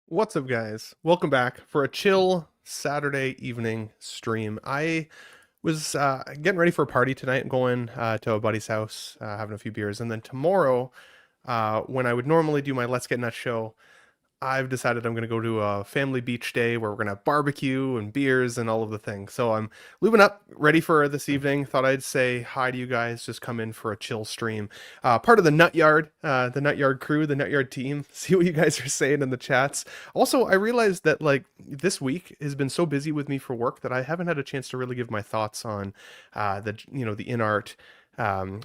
What's up, guys? Welcome back for a chill Saturday evening stream. I was getting ready for a party tonight. I'm going to a buddy's house, having a few beers, and then tomorrow, when I would normally do my Let's Get Nuts show, I've decided I'm going to go to a family beach day where we're going to have barbecue and beers and all of the things. So I'm lubing up, ready for this evening. Thought I'd say hi to you guys, just come in for a chill stream. Part of the Nut Yard crew, the Nut Yard team. See what you guys are saying in the chats. Also, I realized that like this week has been so busy with me for work that I haven't had a chance to really give my thoughts on the InArt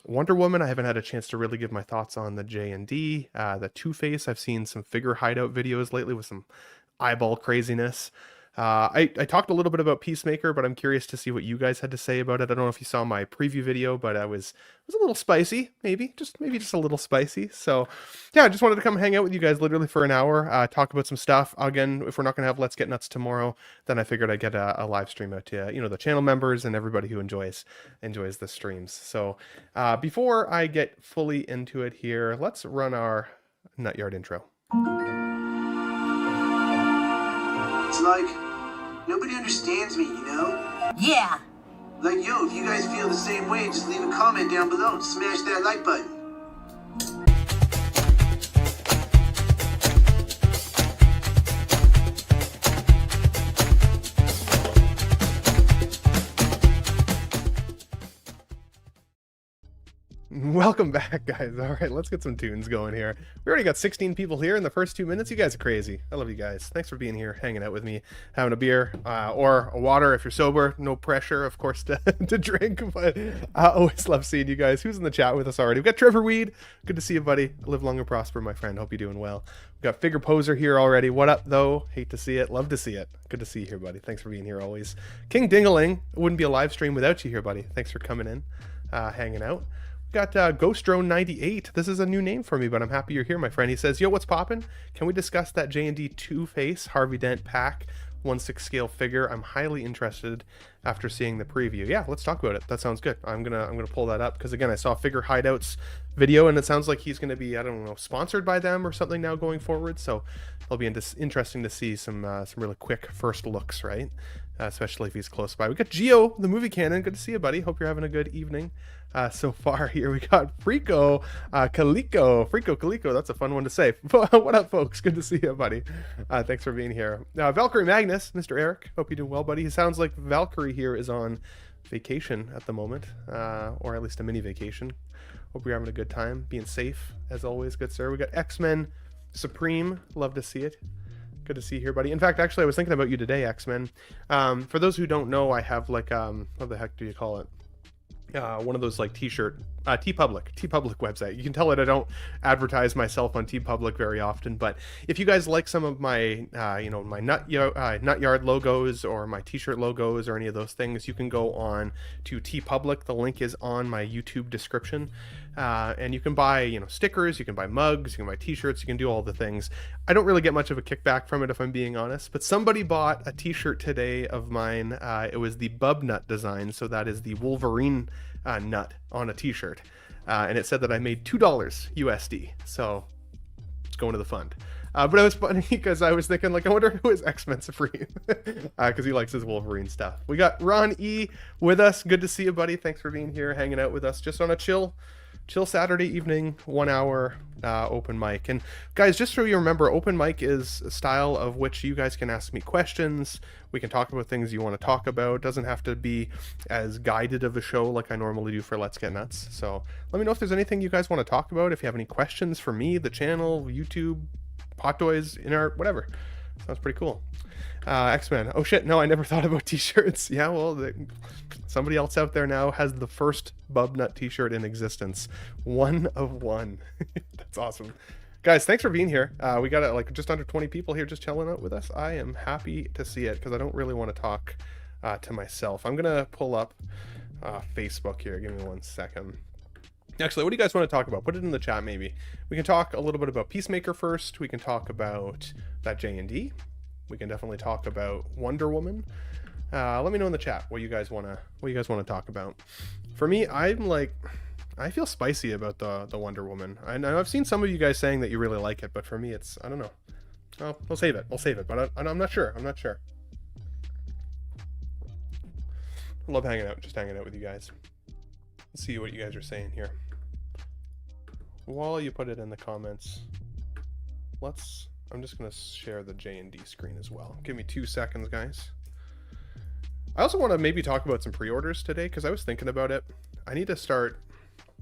Wonder Woman. I haven't had a chance to really give my thoughts on the J&D, the Two-Face. I've seen some figure hideout videos lately with some eyeball craziness. I talked a little bit about Peacemaker, but I'm curious to see what you guys had to say about it. I don't know if you saw my preview video, but I was a little spicy, maybe just a little spicy. So yeah, I just wanted to come hang out with you guys literally for an hour, talk about some stuff. Again, if we're not gonna have Let's Get Nuts tomorrow, then I figured I'd get a live stream out to the channel members and everybody who enjoys the streams. So before I get fully into it here, let's run our Nut Yard intro. It's like nobody understands me, you know? Yeah. Like, yo, if you guys feel the same way, just leave a comment down below and smash that like button. Welcome back, guys. All right, let's get some tunes going here. We already got 16 people here in the first 2 minutes. You guys are crazy. I love you guys. Thanks for being here, hanging out with me, having a beer or a water if you're sober. No pressure, of course, to drink, but I always love seeing you guys. Who's in the chat with us already? We've got Trevor Weed. Good to see you, buddy. Live long and prosper, my friend. Hope you're doing well. We've got Figure Poser here already. What up, though? Hate to see it. Love to see it. Good to see you here, buddy. Thanks for being here always. King Dingaling. It wouldn't be a live stream without you here, buddy. Thanks for coming in, hanging out. Got Ghost Drone 98. This is a new name for me, but I'm happy you're here, my friend. He says, yo, what's poppin'? Can we discuss that J&D Two-Face Harvey Dent pack 1/6 scale figure? I'm highly interested after seeing the preview. Yeah, let's talk about it. That sounds good. I'm gonna pull that up because again, I saw Figure Hideout's video and it sounds like he's gonna be, I don't know, sponsored by them or something now going forward. So it'll be interesting to see some really quick first looks, right? Especially if he's close by. We got Geo, the movie canon. Good to see you, buddy. Hope you're having a good evening so far here. We got Frico Calico. That's a fun one to say. What up, folks? Good to see you, buddy. Thanks for being here. Valkyrie Magnus, Mr. Eric. Hope you're doing well, buddy. He sounds like Valkyrie here is on vacation at the moment, or at least a mini vacation. Hope you're having a good time, being safe as always, good sir. We got X-Men Supreme. Love to see it. Good to see you here, buddy. In fact, actually, I was thinking about you today, X-Men. For those who don't know, I have like, what the heck do you call it? One of those like t-shirt, TeePublic website. You can tell that I don't advertise myself on TeePublic very often, but if you guys like some of my, my Nut Yard logos or my t-shirt logos or any of those things, you can go on to TeePublic. The link is on my YouTube description. And you can buy, stickers, you can buy mugs, you can buy t-shirts, you can do all the things. I don't really get much of a kickback from it if I'm being honest, but somebody bought a t-shirt today of mine. It was the Bub Nut design, so that is the Wolverine nut on a t-shirt. And it said that I made $2 USD, so it's going to the fund. But it was funny because I was thinking, like, I wonder who is X-Men Supreme, because he likes his Wolverine stuff. We got Ron E with us. Good to see you, buddy. Thanks for being here, hanging out with us, just on a chill Saturday evening, 1 hour open mic. And guys, just so you remember, open mic is a style of which you guys can ask me questions. We can talk about things you want to talk about. It doesn't have to be as guided of a show like I normally do for Let's Get Nuts. So let me know if there's anything you guys want to talk about. If you have any questions for me, the channel, YouTube, Hot Toys, InArt, whatever. Sounds pretty cool. X-Men. Oh shit, no, I never thought about t-shirts. Yeah, well, somebody else out there now has the first Bub Nut t-shirt in existence. One of one. That's awesome. Guys, thanks for being here. We got like just under 20 people here just chilling out with us. I am happy to see it because I don't really want to talk to myself. I'm going to pull up Facebook here. Give me 1 second. Actually, what do you guys want to talk about? Put it in the chat, maybe. We can talk a little bit about Peacemaker first. We can talk about that J&D. We can definitely talk about Wonder Woman. Let me know in the chat what you guys want to talk about. For me, I feel spicy about the Wonder Woman. I know I've seen some of you guys saying that you really like it, but for me, I don't know. Oh, we'll save it. We'll save it, but I'm not sure. I'm not sure. I love hanging out, just hanging out with you guys. Let's see what you guys are saying here. While you put it in the comments, I'm just going to share the J&D screen as well. Give me 2 seconds, guys. I also want to maybe talk about some pre-orders today, because I was thinking about it. I need to start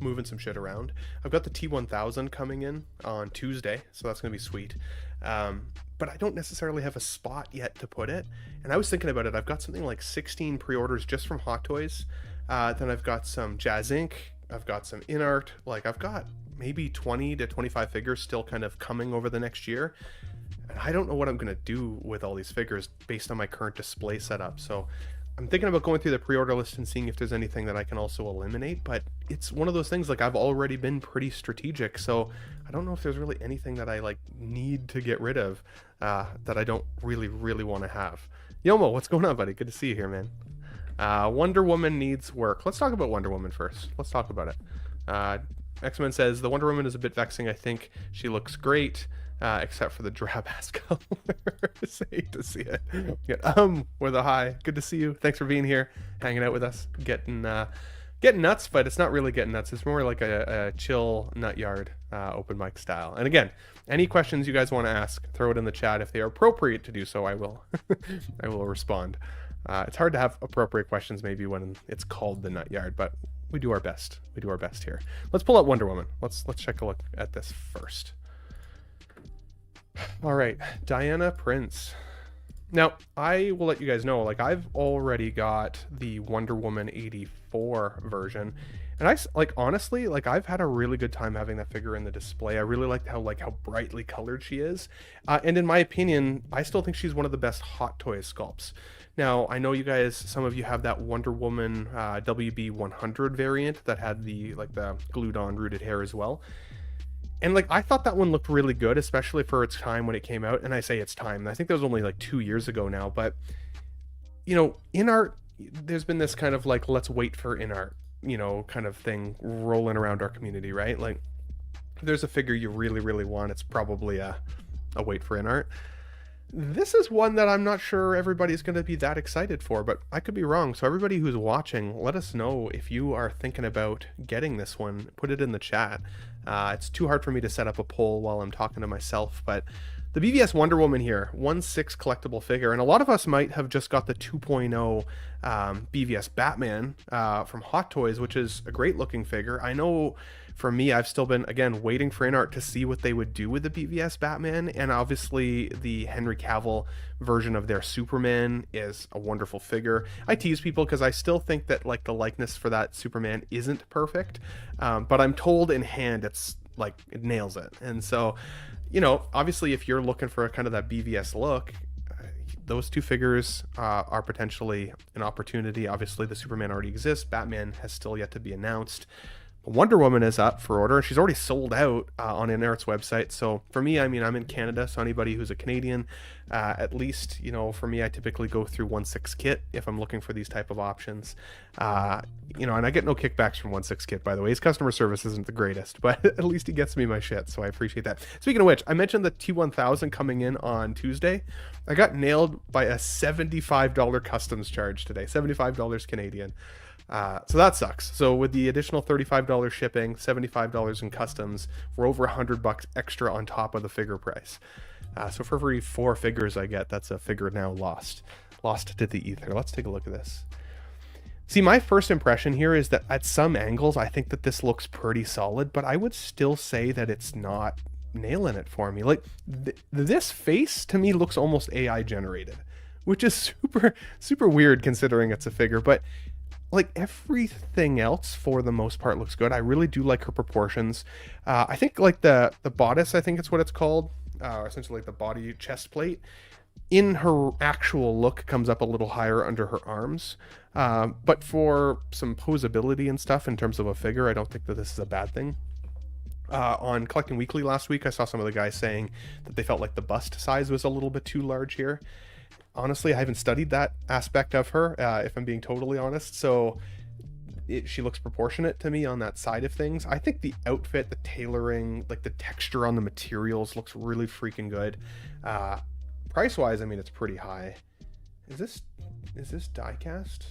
moving some shit around. I've got the T1000 coming in on Tuesday, so that's going to be sweet. But I don't necessarily have a spot yet to put it. And I was thinking about it. I've got something like 16 pre-orders just from Hot Toys. Then I've got some Jazz Inc. I've got some InArt. Like, I've got maybe 20 to 25 figures still kind of coming over the next year. And I don't know what I'm going to do with all these figures based on my current display setup. So I'm thinking about going through the pre-order list and seeing if there's anything that I can also eliminate, but it's one of those things, like, I've already been pretty strategic, so I don't know if there's really anything that I like need to get rid of that I don't really want to have. Yomo, what's going on, buddy? Good to see you here, man. Wonder Woman needs work. Let's talk about Wonder Woman first. Let's talk about it. X-Men says the Wonder Woman is a bit vexing. I think she looks great. Except for the drab ass colors. Hate to see it. With a hi. Good to see you. Thanks for being here, hanging out with us, getting nuts, but it's not really getting nuts. It's more like a chill nut yard, open mic style. And again, any questions you guys want to ask, throw it in the chat. If they are appropriate to do so, I will I will respond. It's hard to have appropriate questions maybe when it's called the nut yard, but we do our best. We do our best here. Let's pull up Wonder Woman. Let's take a look at this first. All right, Diana Prince. Now, I will let you guys know, like, I've already got the Wonder Woman 84 version, and honestly, like, I've had a really good time having that figure in the display. I really like how brightly colored she is, and in my opinion, I still think she's one of the best Hot Toys sculpts. Now, I know you guys, some of you have that Wonder Woman WB 100 variant that had the glued on rooted hair as well. And like, I thought that one looked really good, especially for its time when it came out. And I say its time, I think that was only like 2 years ago now. But, you know, InArt, there's been this kind of like, let's wait for InArt, you know, kind of thing rolling around our community, right? Like, if there's a figure you really want, it's probably a wait for InArt. This is one that I'm not sure everybody's going to be that excited for, but I could be wrong. So everybody who's watching, let us know if you are thinking about getting this one. Put it in the chat. It's too hard for me to set up a poll while I'm talking to myself, but the BVS Wonder Woman here, 1/6 collectible figure, and a lot of us might have just got the 2.0 BVS Batman from Hot Toys, which is a great looking figure. I know for me, I've still been, again, waiting for InArt to see what they would do with the BVS Batman, and obviously the Henry Cavill version of their Superman is a wonderful figure. I tease people because I still think that like the likeness for that Superman isn't perfect, but I'm told in hand it's like, it nails it. And so, you know, obviously if you're looking for a kind of that BVS look, those two figures are potentially an opportunity. Obviously the Superman already exists. Batman has still yet to be announced. Wonder Woman is up for order. She's already sold out on InArt's website. So for me, I mean, I'm in Canada, so anybody who's a Canadian, at least, you know, for me, I typically go through 1/6 kit if I'm looking for these type of options. You know, and I get no kickbacks from 1/6 kit, by the way. His customer service isn't the greatest, but at least he gets me my shit, so I appreciate that. Speaking of which, I mentioned the T1000 coming in on Tuesday. I got nailed by a $75 customs charge today, $75 Canadian. So that sucks. So with the additional $35 shipping, $75 in customs, we're over $100 extra on top of the figure price. So for every 4 figures I get, that's a figure now lost to the ether. Let's take a look at this. See, my first impression here is that at some angles, I think that this looks pretty solid, but I would still say that it's not nailing it for me. Like this face to me looks almost AI generated, which is super weird considering it's a figure, but like everything else for the most part looks good. I really do like her proportions. I think like the bodice, I think it's what it's called, essentially like the body chest plate, in her actual look comes up a little higher under her arms. But for some posability and stuff in terms of a figure, I don't think that this is a bad thing. On Collecting Weekly last week, I saw some of the guys saying that they felt like the bust size was a little bit too large here. Honestly, I haven't studied that aspect of her, if I'm being totally honest. So she looks proportionate to me on that side of things. I think the outfit, the tailoring, like the texture on the materials looks really freaking good. Price wise, I mean, it's pretty high. Is this die cast?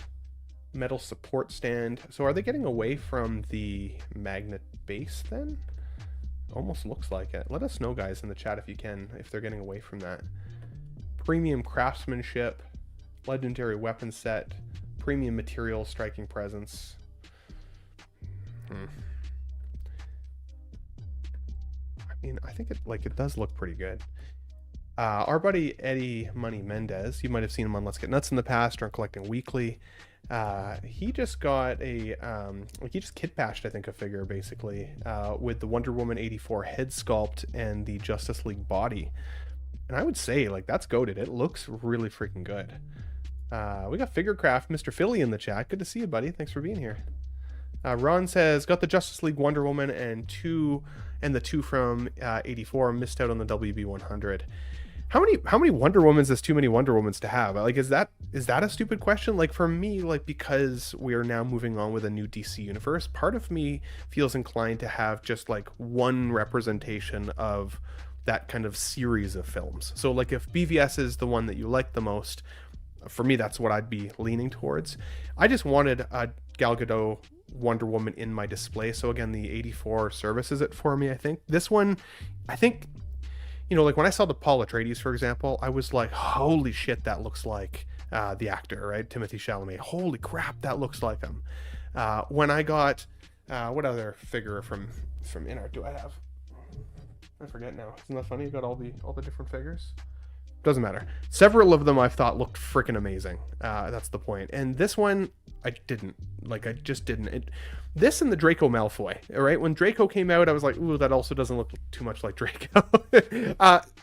Metal support stand. So are they getting away from the magnet base then? Almost looks like it. Let us know, guys, in the chat if you can, if they're getting away from that. Premium craftsmanship, legendary weapon set, premium material, striking presence. I mean, I think it does look pretty good. Our buddy Eddie Money Mendez, you might have seen him on Let's Get Nuts in the past or on Collecting Weekly. He just got he just kit bashed, I think, a figure basically with the Wonder Woman 84 head sculpt and the Justice League body. And I would say, like, that's goated. It looks really freaking good. We got Figurecraft, Mr. Philly in the chat. Good to see you, buddy. Thanks for being here. Ron says, got the Justice League Wonder Woman and the two from 84. Missed out on the WB 100. How many Wonder Womans is too many Wonder Womans to have? Like, is that a stupid question? Like, for me, like, because we are now moving on with a new DC universe, part of me feels inclined to have just like one representation of that kind of series of films. So like if BVS is the one that you like the most, for me, that's what I'd be leaning towards. I just wanted a Gal Gadot Wonder Woman in my display. So again, the 84 services it for me, I think. This one, I think, you know, like when I saw the Paul Atreides, for example, I was like, holy shit, that looks like the actor, right? Timothy Chalamet. Holy crap, that looks like him. When I got, what other figure from InArt do I have? I forget now. Isn't that funny? You got all the different figures. Doesn't matter. Several of them I've thought looked freaking amazing. That's the point. And this one, I didn't. Like, I just didn't. This and the Draco Malfoy, right? When Draco came out, I was like, ooh, that also doesn't look too much like Draco.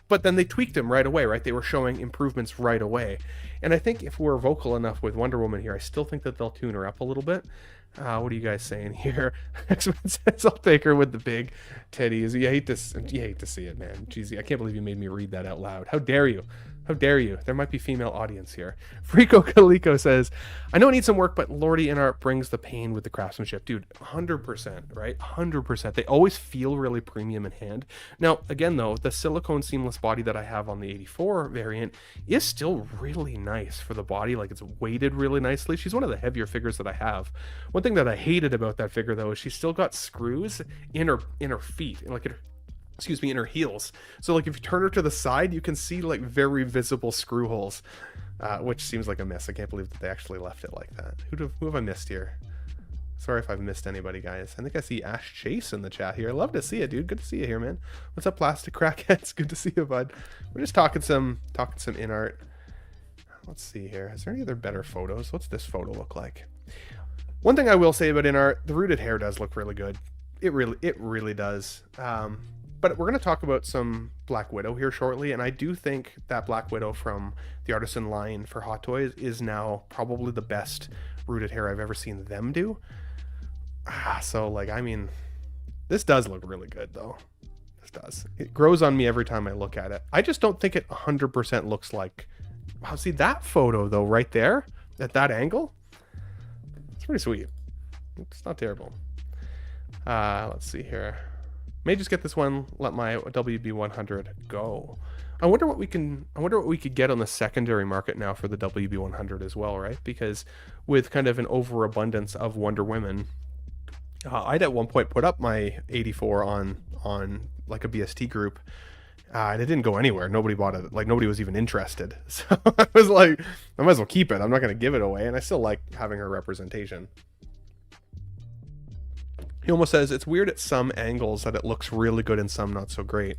But then they tweaked him right away, right? They were showing improvements right away. And I think if we're vocal enough with Wonder Woman here, I still think that they'll tune her up a little bit. What are you guys saying here? X-Men says, I'll take her with the big titties. You hate to see it, man. Jeez, I can't believe you made me read that out loud. How dare you? How dare you? There might be female audience here. Frico Calico says, I know it needs some work, but Lordy InArt brings the pain with the craftsmanship. Dude, 100%, right? 100%. They always feel really premium in hand. Now, again, though, the silicone seamless body that I have on the 84 variant is still really nice for the body. Like, it's weighted really nicely. She's one of the heavier figures that I have. One thing that I hated about that figure, though, is she's still got screws in her feet, and like in her heels. So like if you turn her to the side, you can see like very visible screw holes, which seems like a miss. I can't believe that they actually left it like that. Who have I missed here? Sorry if I've missed anybody, guys. I think I see Ash Chase in the chat here. I love to see you, dude. Good to see you here, man. What's up, Plastic Crackheads? Good to see you, bud. We're just talking some InArt. Let's see here. Is there any other better photos? What's this photo look like? One thing I will say about InArt, the rooted hair does look really good. It really does. But we're going to talk about some Black Widow here shortly, and I do think that Black Widow from the Artisan line for Hot Toys is now probably the best rooted hair I've ever seen them do. So, like, I mean, this does look really good, though. This does. It grows on me every time I look at it. I just don't think it 100% looks like... Wow, see that photo, though, right there, at that angle? It's pretty sweet. It's not terrible. Let's see here. May just get this one, let my WB 100 go. I wonder what we could get on the secondary market now for the WB 100 as well, right? Because with kind of an overabundance of Wonder Women, I'd at one point put up my 84 on like a BST group, and it didn't go anywhere. Nobody bought it. Like, nobody was even interested. So I was like, I might as well keep it. I'm not going to give it away. And I still like having her representation. He almost says it's weird at some angles that it looks really good and some not so great.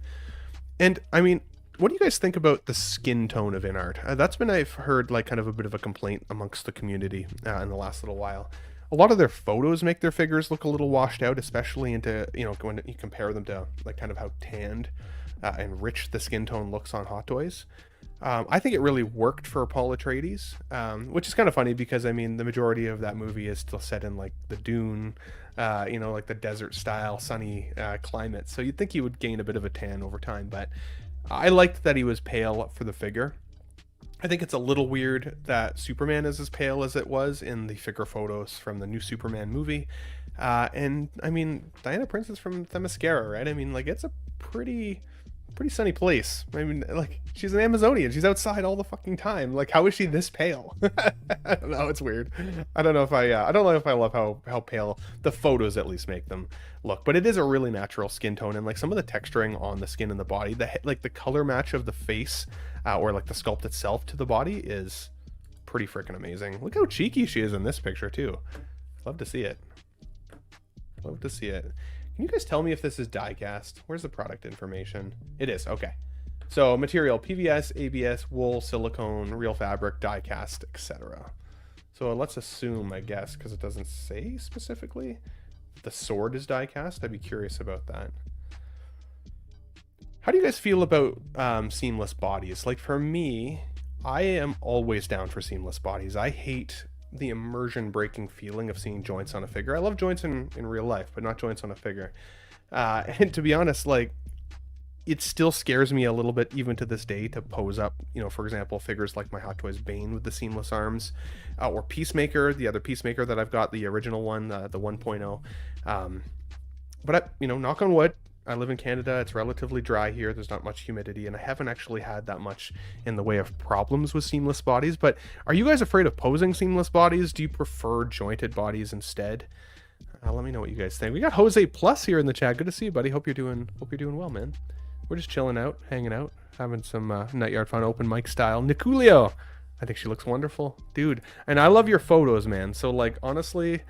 And I mean, what do you guys think about the skin tone of InArt? That's been, I've heard, like kind of a bit of a complaint amongst the community in the last little while. A lot of their photos make their figures look a little washed out, especially into, you know, when you compare them to like kind of how tanned and rich the skin tone looks on Hot Toys. I think it really worked for Paul Atreides, which is kind of funny because, I mean, the majority of that movie is still set in like the dune, you know, like the desert style sunny climate. So you'd think he would gain a bit of a tan over time, but I liked that he was pale for the figure. I think it's a little weird that Superman is as pale as it was in the figure photos from the new Superman movie. And I mean, Diana Prince is from Themyscira, right? I mean, like, it's a pretty sunny place. I mean, like, she's an Amazonian. She's outside all the fucking time. Like, how is she this pale? I don't know. It's weird. I don't know if I don't know if I love how pale the photos at least make them look. But it is a really natural skin tone, and like some of the texturing on the skin and the body, like the color match of the face, or like the sculpt itself to the body is pretty freaking amazing. Look how cheeky she is in this picture too. Love to see it. Love to see it. Can you guys tell me if this is die cast? Where's the product information? It is, okay. So material, PVS, ABS, wool, silicone, real fabric, die cast, etc. So let's assume, I guess, because it doesn't say specifically, the sword is die cast. I'd be curious about that. How do you guys feel about seamless bodies? Like for me, I am always down for seamless bodies. I hate the immersion breaking feeling of seeing joints on a figure. I love joints in real life, but not joints on a figure. And to be honest, like, it still scares me a little bit even to this day to pose up, you know, for example, figures like my Hot Toys Bane with the seamless arms, or Peacemaker, the other Peacemaker that I've got, the original one, the 1.0. But you know, knock on wood, I live in Canada. It's relatively dry here. There's not much humidity, and I haven't actually had that much in the way of problems with seamless bodies. But are you guys afraid of posing seamless bodies? Do you prefer jointed bodies instead? Let me know what you guys think. We got Jose Plus here in the chat. Good to see you, buddy. Hope you're doing well, man. We're just chilling out, hanging out, having some Night Yard fun, open mic style. Niculio, I think she looks wonderful, dude. And I love your photos, man. So like, honestly,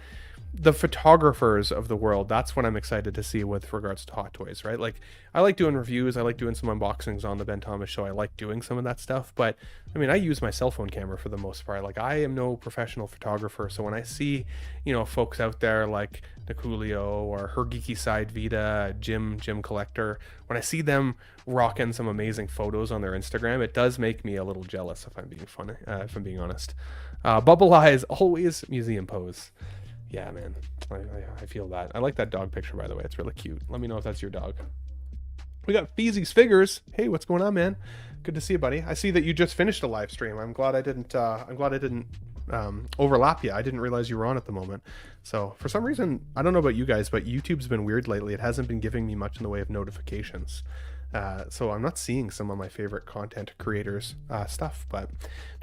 the photographers of the world, that's what I'm excited to see with regards to Hot Toys, right? Like, I like doing reviews, I like doing some unboxings on the Ben Thomas Show, I like doing some of that stuff, but I mean, I use my cell phone camera for the most part. Like, I am no professional photographer, so when I see, you know, folks out there like Niculio or Her Geeky Side Vita, Jim Collector, when I see them rocking some amazing photos on their Instagram, it does make me a little jealous, if I'm being funny, if I'm being honest. Bubble Eyes, always museum pose. Yeah, man, I feel that. I like that dog picture, by the way. It's really cute. Let me know if that's your dog. We got Feezy's Figures. Hey, what's going on, man? Good to see you, buddy. I see that you just finished a live stream. I'm glad I didn't overlap you. I didn't realize you were on at the moment. So for some reason, I don't know about you guys, but YouTube's been weird lately. It hasn't been giving me much in the way of notifications. So I'm not seeing some of my favorite content creators stuff. But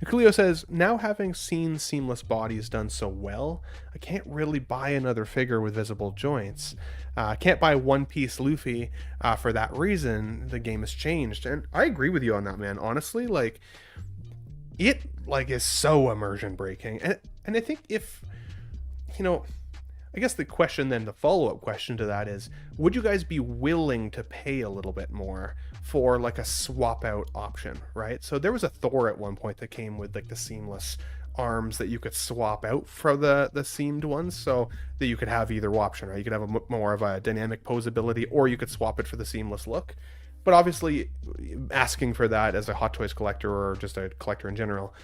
Niculio says, now having seen seamless bodies done so well, I can't really buy another figure with visible joints. I can't buy One Piece Luffy for that reason. The game has changed, and I agree with you on that, man. Honestly, like, it like is so immersion breaking, and I think if, you know, I guess the question then, the follow-up question to that is, would you guys be willing to pay a little bit more for like a swap out option, right? So there was a Thor at one point that came with like the seamless arms that you could swap out for the seamed ones, so that you could have either option, right? You could have more of a dynamic posability, or you could swap it for the seamless look. But obviously, asking for that as a Hot Toys collector or just a collector in general,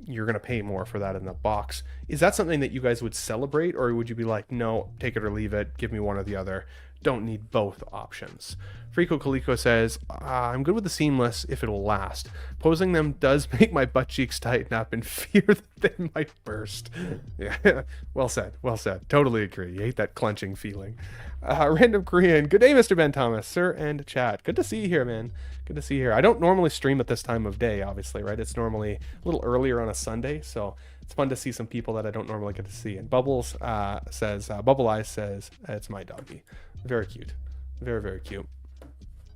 you're going to pay more for that in the box. Is that something that you guys would celebrate, or would you be like, no, take it or leave it, give me one or the other, don't need both options? Frico Calico says, I'm good with the seamless if it'll last. Posing them does make my butt cheeks tighten up and fear that they might burst. Yeah, well said, well said. Totally agree. You hate that clenching feeling. Random Korean, good day, Mr. Ben Thomas, sir and chat. Good to see you here, man. Good to see you here. I don't normally stream at this time of day, obviously, right? It's normally a little earlier on a Sunday, so it's fun to see some people that I don't normally get to see. And Bubbles says, Bubble Eyes says, it's my doggy. Very cute. Very, very cute.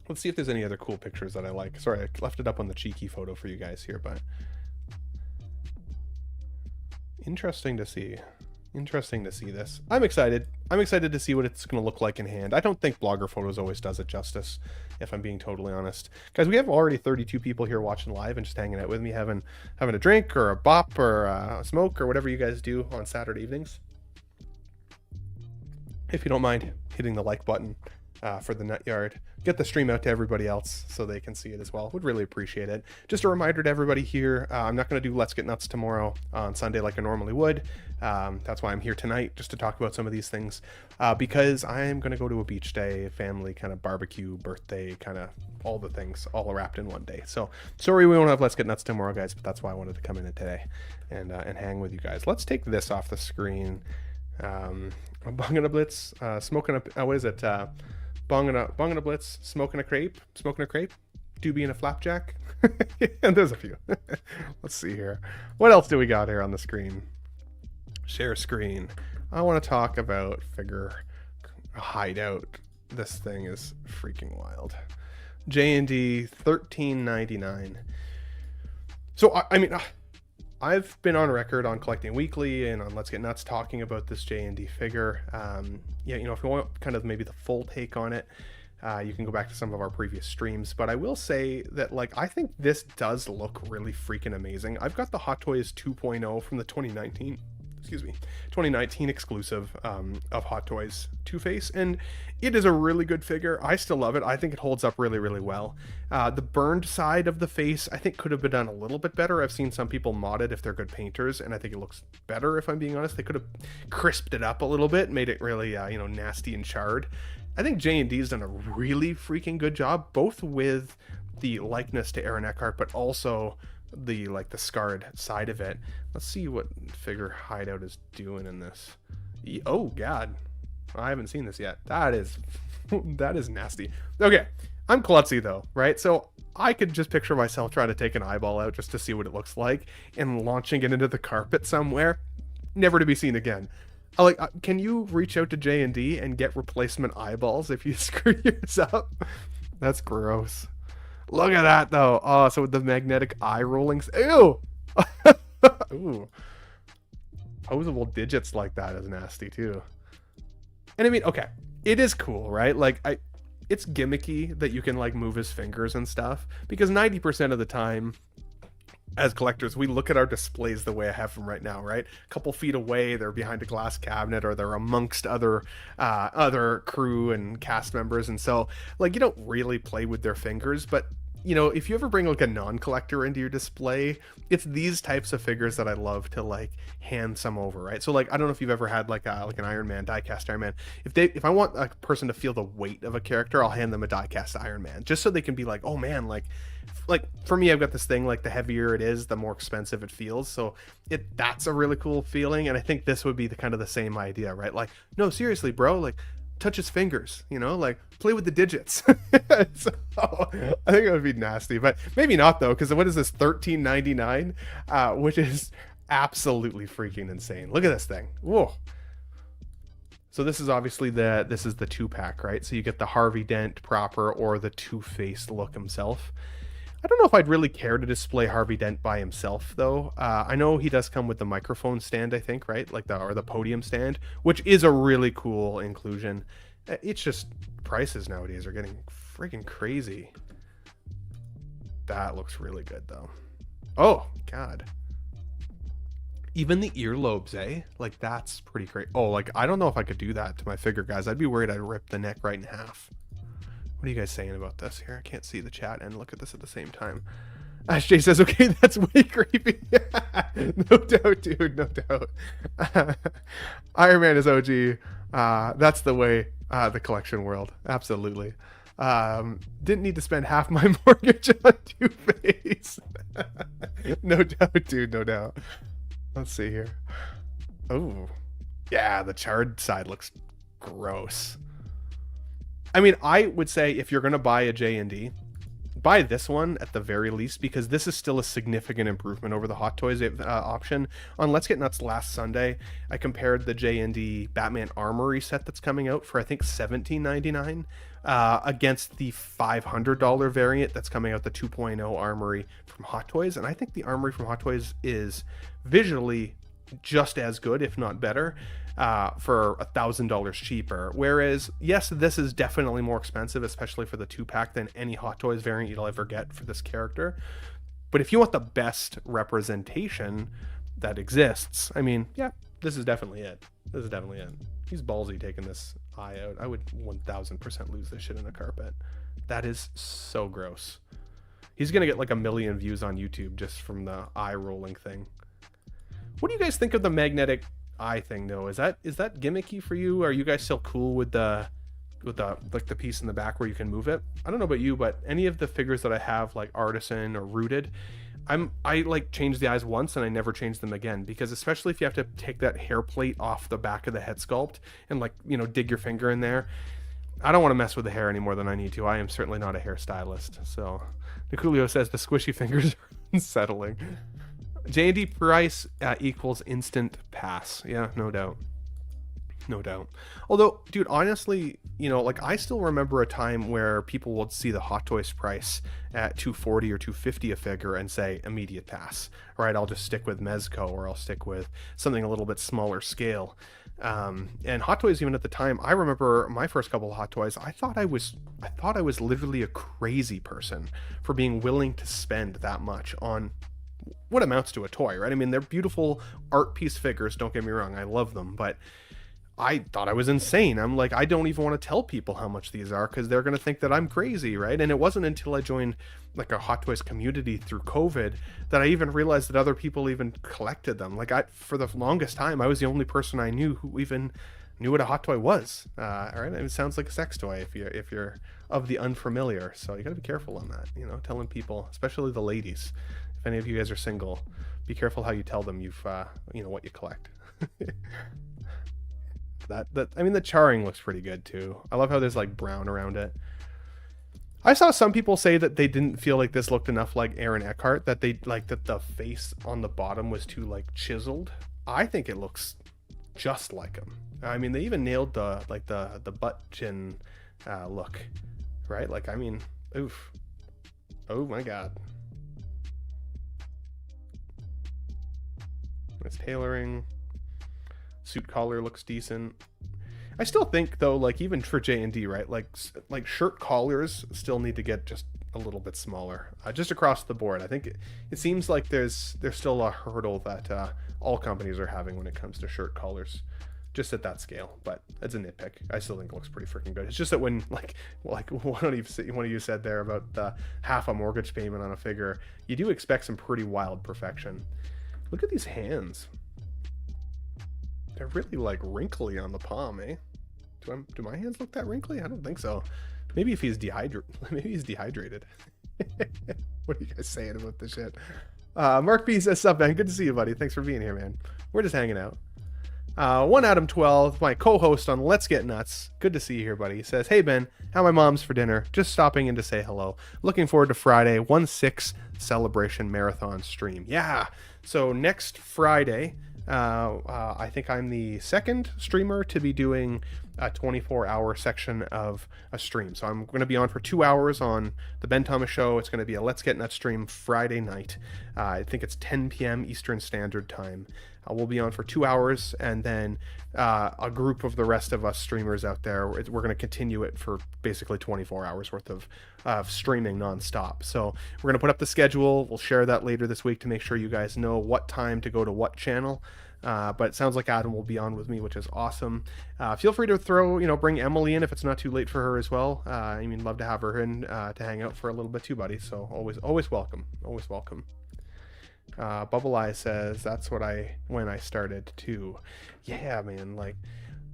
Let's see if there's any other cool pictures that I like. Sorry, I left it up on the cheeky photo for you guys here, but interesting to see. Interesting to see this. I'm excited. I'm excited to see what it's going to look like in hand. I don't think Blogger Photos always does it justice, if I'm being totally honest. Guys, we have already 32 people here watching live and just hanging out with me, having a drink or a bop or a smoke or whatever you guys do on Saturday evenings. If you don't mind hitting the like button, for the Nut Yard. Get the stream out to everybody else so they can see it as well. Would really appreciate it. Just a reminder to everybody here, I'm not going to do Let's Get Nuts tomorrow on Sunday like I normally would. That's why I'm here tonight, just to talk about some of these things, because I'm going to go to a beach day, family kind of barbecue, birthday, kind of all the things all wrapped in one day. So sorry we won't have Let's Get Nuts tomorrow, guys, but that's why I wanted to come in today and hang with you guys. Let's take this off the screen. Bong and a Blitz, smoking a, what is it? Bong and a Blitz, smoking a crepe, doobie and a flapjack. And there's a few. Let's see here. What else do we got here on the screen? Share screen. I want to talk about figure hideout. This thing is freaking wild. J&D $13.99. So I mean, I've been on record on Collecting Weekly and on Let's Get Nuts talking about this J&D figure. Yeah, you know, if you want kind of maybe the full take on it, you can go back to some of our previous streams. But I will say that, like, I think this does look really freaking amazing. I've got the Hot Toys 2.0 from the 2019 exclusive of Hot Toys Two-Face, and it is a really good figure. I still love it. I think it holds up really, really well. The burned side of the face, I think, could have been done a little bit better. I've seen some people mod it if they're good painters, and I think it looks better, if I'm being honest. They could have crisped it up a little bit, made it really, you know, nasty and charred. I think J&D's done a really freaking good job, both with the likeness to Aaron Eckhart, but also the scarred side of it. Let's see what figure hideout is doing in this. Oh god, I haven't seen this yet. That is nasty. Okay, I'm klutzy though, right? So I could just picture myself trying to take an eyeball out just to see what it looks like and launching it into the carpet somewhere, never to be seen again. Can you reach out to J&D and get replacement eyeballs if you screw yours up? That's gross. Look at that though. Oh, so with the magnetic eye rollings. Ew. Ooh. Posable digits like that is nasty too. And I mean, okay, it is cool, right? Like, it's gimmicky that you can like move his fingers and stuff, because 90% of the time as collectors, we look at our displays the way I have them right now, right? A couple feet away, they're behind a glass cabinet, or they're amongst other crew and cast members, and so like you don't really play with their fingers. But you know, if you ever bring like a non-collector into your display, it's these types of figures that I love to like hand some over, right? So like, I don't know if you've ever had like an Iron Man, die-cast Iron Man. If I want a person to feel the weight of a character, I'll hand them a die-cast Iron Man, just so they can be like, oh man, like for me, I've got this thing, like the heavier it is, the more expensive it feels. So that's a really could feeling. And I think this would be the kind of the same idea, right? Like, no, seriously, bro, like touch his fingers, you know, like play with the digits. So I think it would be nasty, but maybe not though, because what is this, $13.99, which is absolutely freaking insane. Look at this thing. Whoa. So this is obviously the 2-pack, right? So you get the Harvey Dent proper or the Two-Face look himself. I don't know if I'd really care to display Harvey Dent by himself though. I know he does come with the microphone stand, I think, right? Like the podium stand, which is a really cool inclusion. It's just prices nowadays are getting freaking crazy. That looks really good though. Oh god. Even the earlobes, eh? Like that's pretty great. Oh, like I don't know if I could do that to my figure, guys. I'd be worried I'd rip the neck right in half. What are you guys saying about this here? I can't see the chat and look at this at the same time. Ashley says, okay, that's way creepy. No doubt, dude, no doubt. Iron Man is OG. That's the way, the collection world. Absolutely. Didn't need to spend half my mortgage on Two-Face. No doubt, dude, no doubt. Let's see here. Oh, yeah, the charred side looks gross. I mean, I would say if you're going to buy a J&D, buy this one at the very least, because this is still a significant improvement over the Hot Toys option. On Let's Get Nuts last Sunday, I compared the J&D Batman Armory set that's coming out for, I think, $17.99 against the $500 variant that's coming out, the 2.0 Armory from Hot Toys. And I think the Armory from Hot Toys is visually just as good, if not better, for $1,000 cheaper. Whereas, yes, this is definitely more expensive, especially for the 2-pack, than any Hot Toys variant you'll ever get for this character. But if you want the best representation that exists, I mean, yeah, this is definitely it. This is definitely it. He's ballsy taking this eye out. I would 1000% lose this shit in a carpet. That is so gross. He's gonna get like 1 million views on YouTube just from the eye rolling thing. What do you guys think of the magnetic eye thing though? Is that gimmicky for you? Are you guys still cool with the like the piece in the back where you can move it? I don't know about you, but any of the figures that I have, like Artisan or Rooted, I like changed the eyes once and I never changed them again, because especially if you have to take that hair plate off the back of the head sculpt and like, you know, dig your finger in there, I don't want to mess with the hair any more than I need to. I am certainly not a hairstylist. So Niculio says the squishy fingers are unsettling. J&D price equals instant pass. Yeah, no doubt. No doubt. Although, dude, honestly, you know, like I still remember a time where people would see the Hot Toys price at $240 or $250 a figure and say immediate pass. All right, I'll just stick with Mezco, or I'll stick with something a little bit smaller scale. And Hot Toys, even at the time, I remember my first couple of Hot Toys, I thought I was literally a crazy person for being willing to spend that much on what amounts to a toy, right? I mean, they're beautiful art piece figures, don't get me wrong, I love them, but I thought I was insane. I'm like, I don't even want to tell people how much these are because they're going to think that I'm crazy, right? And it wasn't until I joined like a Hot Toys community through COVID that I even realized that other people even collected them. Like for the longest time, I was the only person I knew who even knew what a Hot Toy was. All right, it sounds like a sex toy if you're of the unfamiliar. So you got to be careful on that, you know, telling people, especially the ladies. If any of you guys are single, be careful how you tell them you've you know, what you collect. I mean, the charring looks pretty good too. I love how there's like brown around it. I saw some people say that they didn't feel like this looked enough like Aaron Eckhart, that they like that the face on the bottom was too like chiseled. I think it looks just like him. I mean, they even nailed the like the butt chin look, right? Like, I mean, oof. Oh my god. It's tailoring. Suit collar looks decent. I still think though, like even for J&D, right, like shirt collars still need to get just a little bit smaller, just across the board. I think it seems like there's still a hurdle that all companies are having when it comes to shirt collars, just at that scale. But that's a nitpick. I still think it looks pretty freaking good. It's just that when like one of you said there about the half a mortgage payment on a figure, you do expect some pretty wild perfection. Look at these hands. They're really like wrinkly on the palm, eh? Do my hands look that wrinkly? I don't think so. Maybe if he's dehydrated. What are you guys saying about this shit? Mark B says, "Sup, man? Good to see you, buddy. Thanks for being here, man. We're just hanging out." One Adam 12, my co-host on Let's Get Nuts. Good to see you here, buddy. He says, "Hey Ben, how my mom's for dinner? Just stopping in to say hello. Looking forward to Friday 1/6 celebration marathon stream." Yeah. So next Friday. I think I'm the second streamer to be doing a 24-hour section of a stream. So I'm going to be on for 2 hours on the Ben Thomas Show. It's going to be a Let's Get Nuts stream Friday night. I think it's 10 p.m. Eastern Standard Time. We'll be on for 2 hours, and then a group of the rest of us streamers out there, we're going to continue it for basically 24 hours worth of streaming nonstop. So we're going to put up the schedule. We'll share that later this week to make sure you guys know what time to go to what channel. But it sounds like Adam will be on with me, which is awesome. Feel free to bring Emily in if it's not too late for her as well. I mean, love to have her in to hang out for a little bit too, buddy. So always welcome. Always welcome. Bubble Eye says that's when I started too. Yeah, man, like,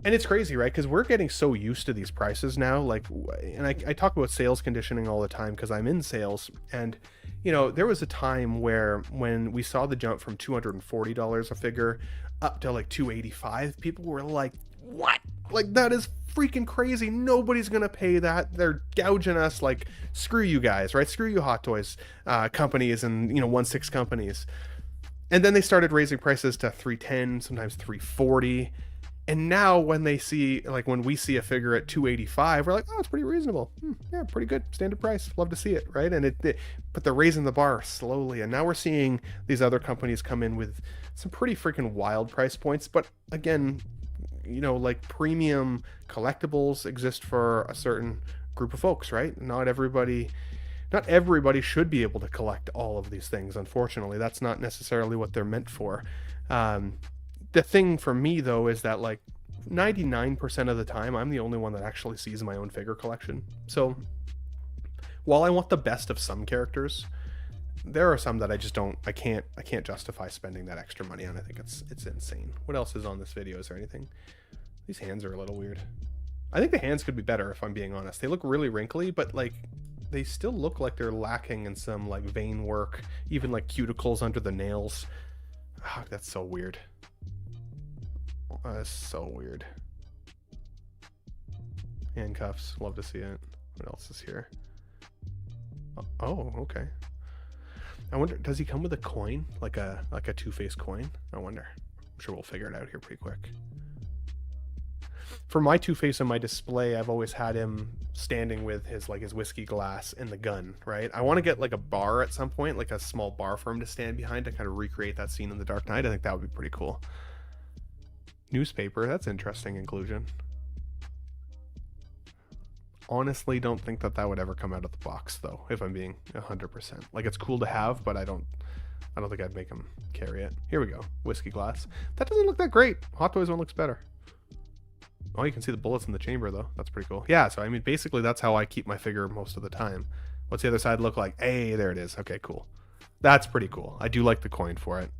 and it's crazy, right? Because we're getting so used to these prices now. Like, and I talk about sales conditioning all the time because I'm in sales, and you know, there was a time where when we saw the jump from $240 a figure up to like $285, people were like, "What? Like, that is freaking crazy. Nobody's gonna pay that. They're gouging us. Like, screw you guys, right? Screw you Hot Toys companies and 1/6 companies." And then they started raising prices to $310, sometimes $340. And now when we see a figure at $285, we're like, "Oh, it's pretty reasonable. Yeah, pretty good standard price. Love to see it," right? And but they're raising the bar slowly, and now we're seeing these other companies come in with some pretty freaking wild price points. But again, like, premium collectibles exist for a certain group of folks, right? Not everybody should be able to collect all of these things. Unfortunately, that's not necessarily what they're meant for. The thing for me though is that, like, 99% of the time, I'm the only one that actually sees my own figure collection. So while I want the best of some characters, there are some that I can't justify spending that extra money on. I think it's insane. What else is on this video? Is there anything? These hands are a little weird. I think the hands could be better, if I'm being honest. They look really wrinkly, but like they still look like they're lacking in some like vein work, even like cuticles under the nails. Oh, that's so weird. That's so weird. Handcuffs, love to see it. What else is here? Oh, okay. I wonder, does he come with a coin? Like a two-faced coin? I wonder. I'm sure we'll figure it out here pretty quick. For my Two-Face on my display, I've always had him standing with his whiskey glass and the gun, right? I want to get like a bar at some point, like a small bar for him to stand behind to kind of recreate that scene in The Dark Knight. I think that would be pretty cool. Newspaper, that's interesting inclusion. Honestly, don't think that would ever come out of the box though, if I'm being 100%. Like, it's cool to have, but I don't think I'd make him carry it. Here we go, whiskey glass. That doesn't look that great. Hot Toys one looks better. Oh, you can see the bullets in the chamber though. That's pretty cool. Yeah, so I mean, basically that's how I keep my figure most of the time. What's the other side look like? Hey, there it is. Okay, cool. That's pretty cool. I do like the coin for it.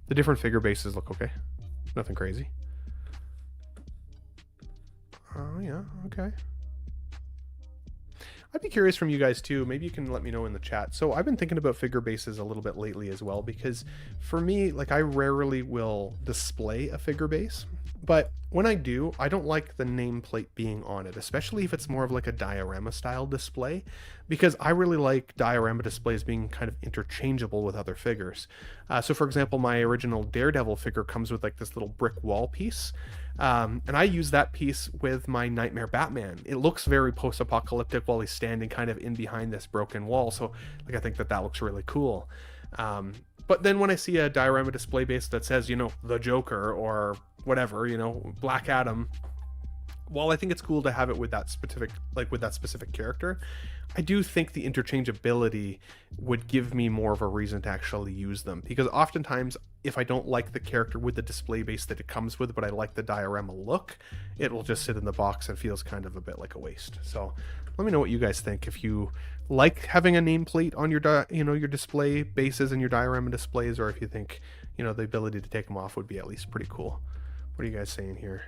The different figure bases look okay. Nothing crazy. Oh, yeah, okay. I'd be curious from you guys too. Maybe you can let me know in the chat. So I've been thinking about figure bases a little bit lately as well, because for me, like, I rarely will display a figure base, but when I do, I don't like the nameplate being on it, especially if it's more of like a diorama style display, because I really like diorama displays being kind of interchangeable with other figures. So for example, my original Daredevil figure comes with like this little brick wall piece. And I use that piece with my Nightmare Batman. It looks very post-apocalyptic while he's standing kind of in behind this broken wall. So like, I think that looks really cool. But then when I see a diorama display base that says, you know, the Joker or whatever, you know, Black Adam, while I think it's cool to have it with that specific character, I do think the interchangeability would give me more of a reason to actually use them, because oftentimes if I don't like the character with the display base that it comes with, but I like the diorama look, it will just sit in the box and feels kind of a bit like a waste. So let me know what you guys think. If you like having a nameplate on your your display bases and your diorama displays, or if you think, you know, the ability to take them off would be at least pretty cool. What are you guys saying here?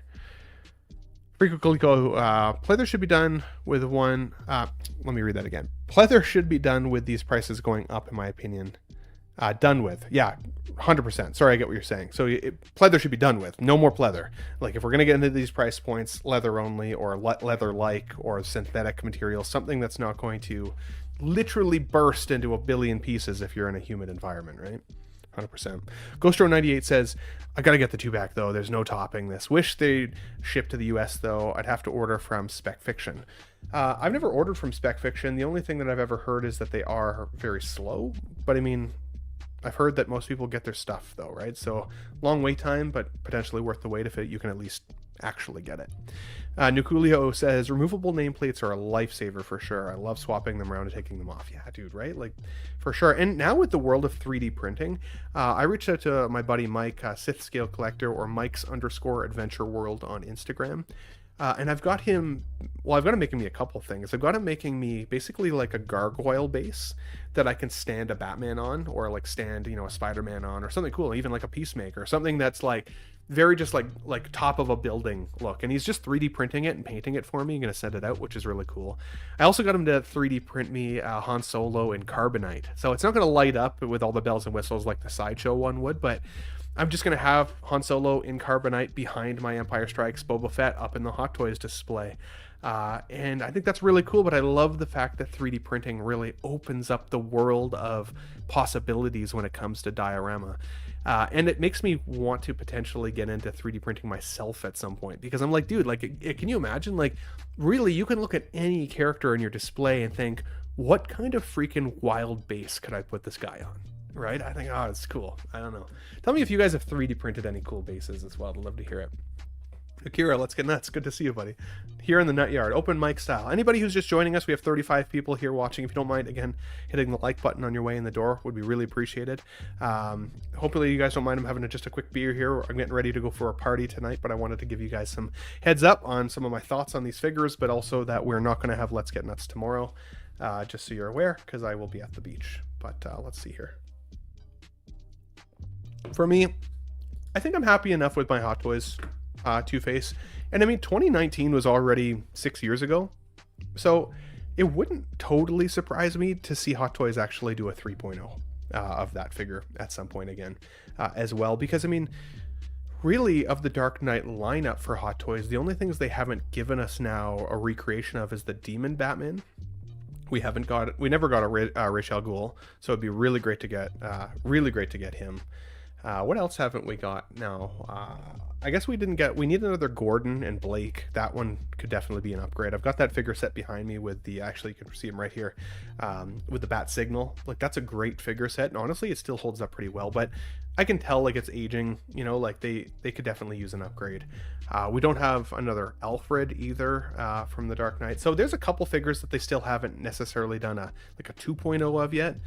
Frequently pleather should be done with one. Let me read that again. Pleather should be done with these prices going up, in my opinion. Done with. Yeah, 100%. Sorry, I get what you're saying. So pleather should be done with. No more pleather. Like, if we're going to get into these price points, leather only, or leather-like, or synthetic material, something that's not going to literally burst into a billion pieces if you're in a humid environment, right? 100%. Ghostro98 says, I gotta get the 2-pack though. There's no topping this. Wish they'd ship to the US though. I'd have to order from Spec Fiction. I've never ordered from Spec Fiction. The only thing that I've ever heard is that they are very slow. But I mean, I've heard that most people get their stuff though, right? So long wait time, but potentially worth the wait if you can at least actually get it. Nukulio says, removable nameplates are a lifesaver for sure. I love swapping them around and taking them off. Yeah, dude, right? Like, for sure. And now with the world of 3D printing, I reached out to my buddy Mike, Sith Scale Collector, or Mike's_Adventure World on Instagram. And I've got him making me a couple things. I've got him making me basically like a gargoyle base that I can stand a Batman on, or like stand, you know, a Spider-Man on, or something cool, even like a Peacemaker, something that's like very just like top of a building look. And he's just 3D printing it and painting it for me. I'm going to send it out, which is really cool. I also got him to 3D print me Han Solo in carbonite. So it's not going to light up with all the bells and whistles like the Sideshow one would, but I'm just going to have Han Solo in carbonite behind my Empire Strikes Boba Fett up in the Hot Toys display. And I think that's really cool, but I love the fact that 3D printing really opens up the world of possibilities when it comes to diorama. And it makes me want to potentially get into 3D printing myself at some point, because I'm like, dude, like, can you imagine, like, really, you can look at any character in your display and think, what kind of freaking wild base could I put this guy on? Right? I think, oh, it's cool. I don't know. Tell me if you guys have 3D printed any cool bases as well. I'd love to hear it. Akira, let's get nuts. Good to see you, buddy. Here in the Nut Yard, open mic style. Anybody who's just joining us, we have 35 people here watching. If you don't mind, again, hitting the like button on your way in the door would be really appreciated. Hopefully you guys don't mind. I'm having just a quick beer here. I'm getting ready to go for a party tonight, but I wanted to give you guys some heads up on some of my thoughts on these figures, but also that we're not going to have Let's Get Nuts tomorrow, just so you're aware, because I will be at the beach. But let's see here. For me, I think I'm happy enough with my Hot Toys Two-Face. And I mean, 2019 was already 6 years ago, so it wouldn't totally surprise me to see Hot Toys actually do a 3.0 of that figure at some point again as well, because I mean, really, of the Dark Knight lineup for Hot Toys, the only things they haven't given us now a recreation of is the Demon Batman. We never got a Ra's al Ghul, so it'd be really great to get him. What else haven't we got now? I guess we need another Gordon and Blake. That one could definitely be an upgrade. I've got that figure set behind me with actually you can see him right here, with the Bat Signal. Like, that's a great figure set, and honestly it still holds up pretty well, but I can tell like it's aging, you know, like they could definitely use an upgrade. We don't have another Alfred either from the Dark Knight. So there's a couple figures that they still haven't necessarily done a 2.0 of yet.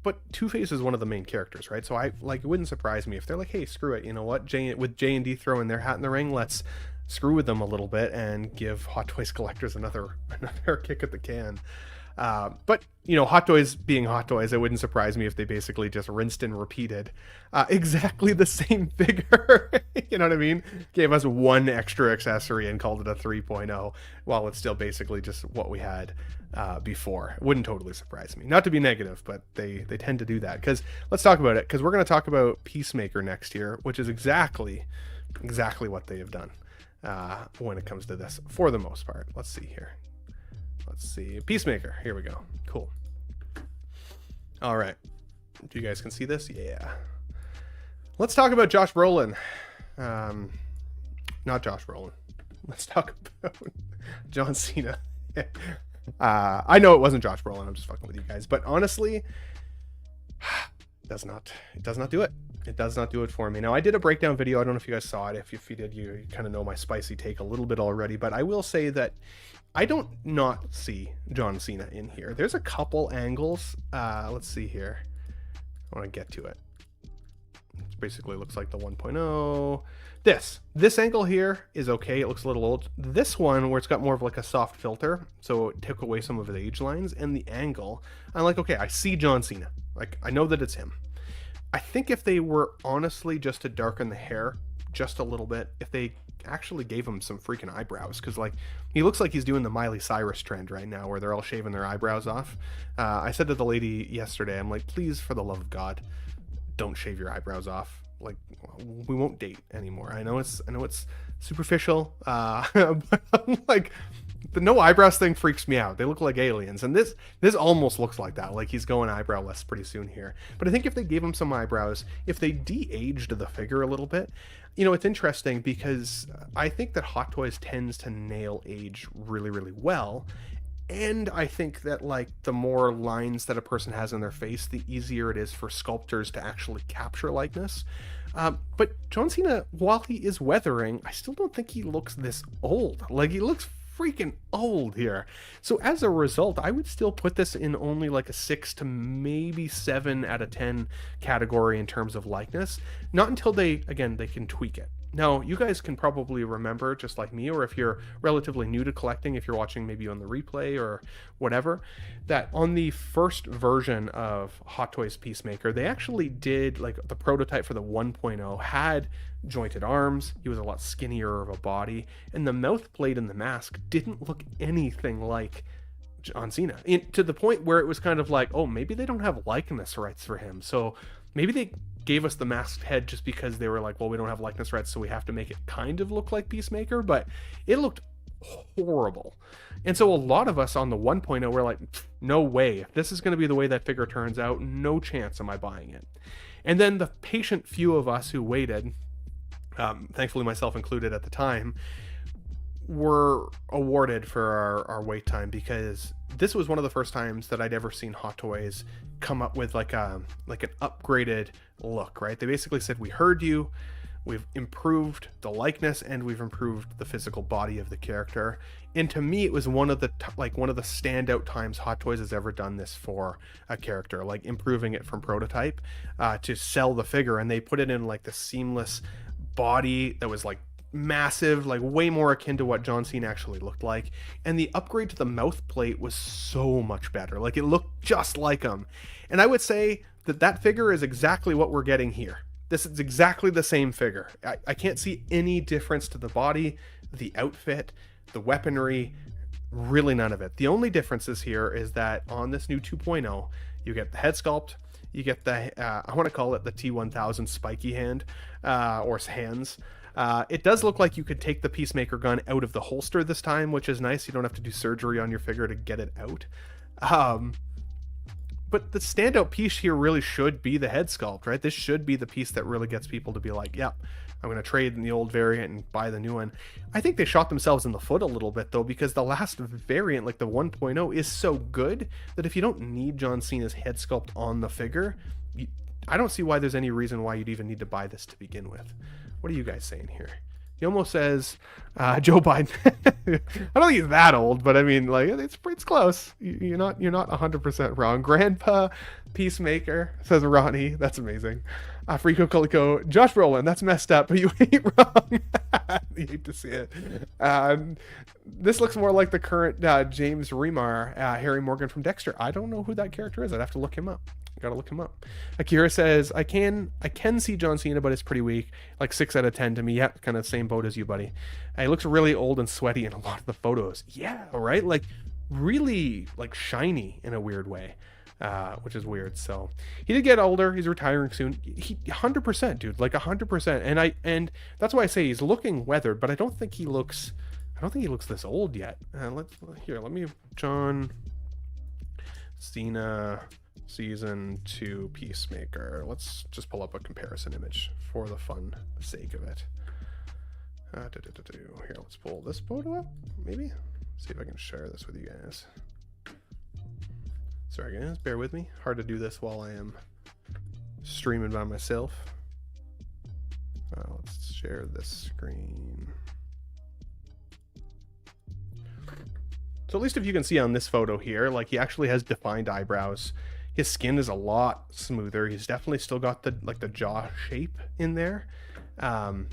But Two-Face is one of the main characters, right? So it wouldn't surprise me if they're like, hey, screw it, you know what? With J&D throwing their hat in the ring, let's screw with them a little bit and give Hot Toys collectors another kick at the can. But, you know, Hot Toys being Hot Toys, it wouldn't surprise me if they basically just rinsed and repeated exactly the same figure. You know what I mean? Gave us one extra accessory and called it a 3.0, while it's still basically just what we had before. It wouldn't totally surprise me. Not to be negative, but they tend to do that. Because let's talk about it, because we're going to talk about Peacemaker next year, which is exactly what they have done when it comes to this, for the most part. Let's see here. Let's see. Peacemaker. Here we go. Cool. All right. You guys can see this? Yeah. Let's talk about Josh Brolin. Not Josh Brolin. Let's talk about John Cena. I know it wasn't Josh Brolin. I'm just fucking with you guys. But honestly, it does not do it. It does not do it for me. Now, I did a breakdown video. I don't know if you guys saw it. If you did, you kind of know my spicy take a little bit already. But I will say that I don't not see John Cena in here. There's a couple angles. Let's see here. I want to get to it. It basically looks like the 1.0. This angle here is okay. It looks a little old. This one, where it's got more of like a soft filter, so it took away some of his age lines, and the angle, I'm like, okay, I see John Cena. Like, I know that it's him. I think if they were honestly just to darken the hair just a little bit, if they actually gave him some freaking eyebrows, because like he looks like he's doing the Miley Cyrus trend right now where they're all shaving their eyebrows off. I said to the lady yesterday, I'm like, please, for the love of God, don't shave your eyebrows off. Like, we won't date anymore. I know it's superficial, but I'm like, the no eyebrows thing freaks me out. They look like aliens, and this almost looks like that. Like, he's going eyebrowless pretty soon here. But I think if they gave him some eyebrows, if they de-aged the figure a little bit, you know, it's interesting because I think that Hot Toys tends to nail age really, really well. And I think that, like, the more lines that a person has in their face, the easier it is for sculptors to actually capture likeness. But John Cena, while he is weathering, I still don't think he looks this old. Like, he looks freaking old here. So as a result, I would still put this in only like a 6 to maybe 7 out of 10 category in terms of likeness. Not until they can tweak it. Now, you guys can probably remember, just like me, or if you're relatively new to collecting, if you're watching maybe on the replay or whatever, that on the first version of Hot Toys Peacemaker, they actually did, like, the prototype for the 1.0 had jointed arms, he was a lot skinnier of a body, and the mouth plate and the mask didn't look anything like John Cena. To the point where it was kind of like, oh, maybe they don't have likeness rights for him, so maybe they gave us the masked head just because they were like, well, we don't have likeness rights, so we have to make it kind of look like Peacemaker. But it looked horrible. And so a lot of us on the 1.0 were like, no way. If this is going to be the way that figure turns out, no chance am I buying it. And then the patient few of us who waited, thankfully myself included at the time, were awarded for our wait time, because this was one of the first times that I'd ever seen Hot Toys come up with like an upgraded look, right? They basically said, we heard you, we've improved the likeness, and we've improved the physical body of the character. And to me, it was one of the standout times Hot Toys has ever done this for a character, like improving it from prototype to sell the figure. And they put it in like the seamless body that was like massive, like way more akin to what John Cena actually looked like. And the upgrade to the mouth plate was so much better. Like it looked just like him. And I would say that figure is exactly what we're getting here. This is exactly the same figure. I can't see any difference to the body, the outfit, the weaponry, really none of it. The only differences here is that on this new 2.0, you get the head sculpt, you get the, I want to call it the T1000 spiky hand, or hands. It does look like you could take the Peacemaker gun out of the holster this time, which is nice. You don't have to do surgery on your figure to get it out. But the standout piece here really should be the head sculpt, right? This should be the piece that really gets people to be like, yep, I'm going to trade in the old variant and buy the new one. I think they shot themselves in the foot a little bit, though, because the last variant, like the 1.0, is so good that if you don't need John Cena's head sculpt on the figure, I don't see why there's any reason why you'd even need to buy this to begin with. What are you guys saying here? He almost says Joe Biden. I don't think he's that old, but I mean, like, it's close. You're not 100% wrong. Grandpa Peacemaker, says Ronnie. That's amazing. Frico Colico, Josh Brolin. That's messed up, but you ain't wrong. You hate to see it. This looks more like the current James Remar, Harry Morgan from Dexter. I don't know who that character is. I'd have to look him up. Gotta look him up. Akira says, I can see John Cena, but it's pretty weak. Like 6 out of 10 to me. Yeah, kind of same boat as you, buddy. He looks really old and sweaty in a lot of the photos. Yeah, right? Like really like shiny in a weird way. Which is weird. So he did get older. He's retiring soon. He 100%, dude, like 100%. And that's why I say he's looking weathered, but I don't think he looks this old yet. Let me John Cena Season 2 Peacemaker. Let's just pull up a comparison image for the fun sake of it. Here, let's pull this photo up, maybe. See if I can share this with you guys. Sorry guys, bear with me. Hard to do this while I am streaming by myself. Let's share this screen. So at least if you can see on this photo here, like he actually has defined eyebrows. His skin is a lot smoother. He's definitely still got the jaw shape in there. The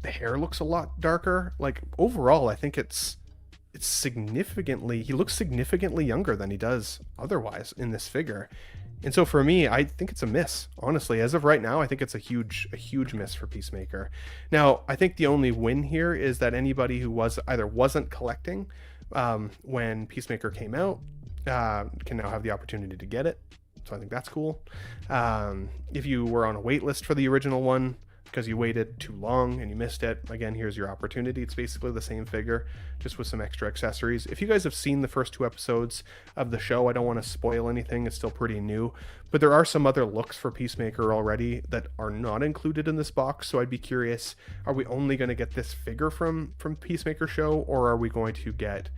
hair looks a lot darker. Like overall, I think it's significantly, he looks significantly younger than he does otherwise in this figure. And so for me, I think it's a miss. Honestly, as of right now, I think it's a huge miss for Peacemaker. Now, I think the only win here is that anybody who wasn't collecting when Peacemaker came out can now have the opportunity to get it. So I think that's cool. If you were on a wait list for the original one because you waited too long and you missed it, again, here's your opportunity. It's basically the same figure, just with some extra accessories. If you guys have seen the first 2 episodes of the show, I don't want to spoil anything. It's still pretty new, but there are some other looks for Peacemaker already that are not included in this box. So I'd be curious, are we only going to get this figure from Peacemaker show, or are we going to get,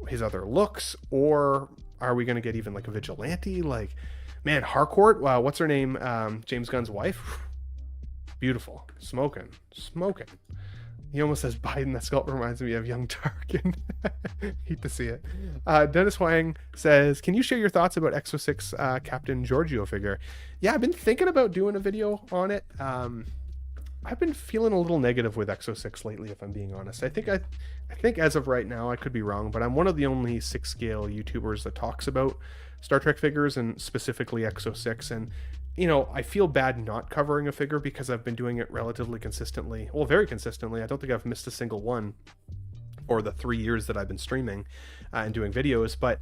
his other looks, or are we going to get even like a vigilante? Like, man, Harcourt, wow, what's her name? James Gunn's wife. Beautiful. Smoking. He almost says Biden. That sculpt reminds me of Young Tarkin. Hate to see it. Dennis Huang says, can you share your thoughts about Exo-6 Captain Giorgio figure? Yeah, I've been thinking about doing a video on it. I've been feeling a little negative with Exo-6 lately, if I'm being honest. I think as of right now, I could be wrong, but I'm one of the only 6 scale YouTubers that talks about Star Trek figures, and specifically Exo-6. And I feel bad not covering a figure because I've been doing it relatively consistently. Well, very consistently. I don't think I've missed a single one for the 3 years that I've been streaming and doing videos. But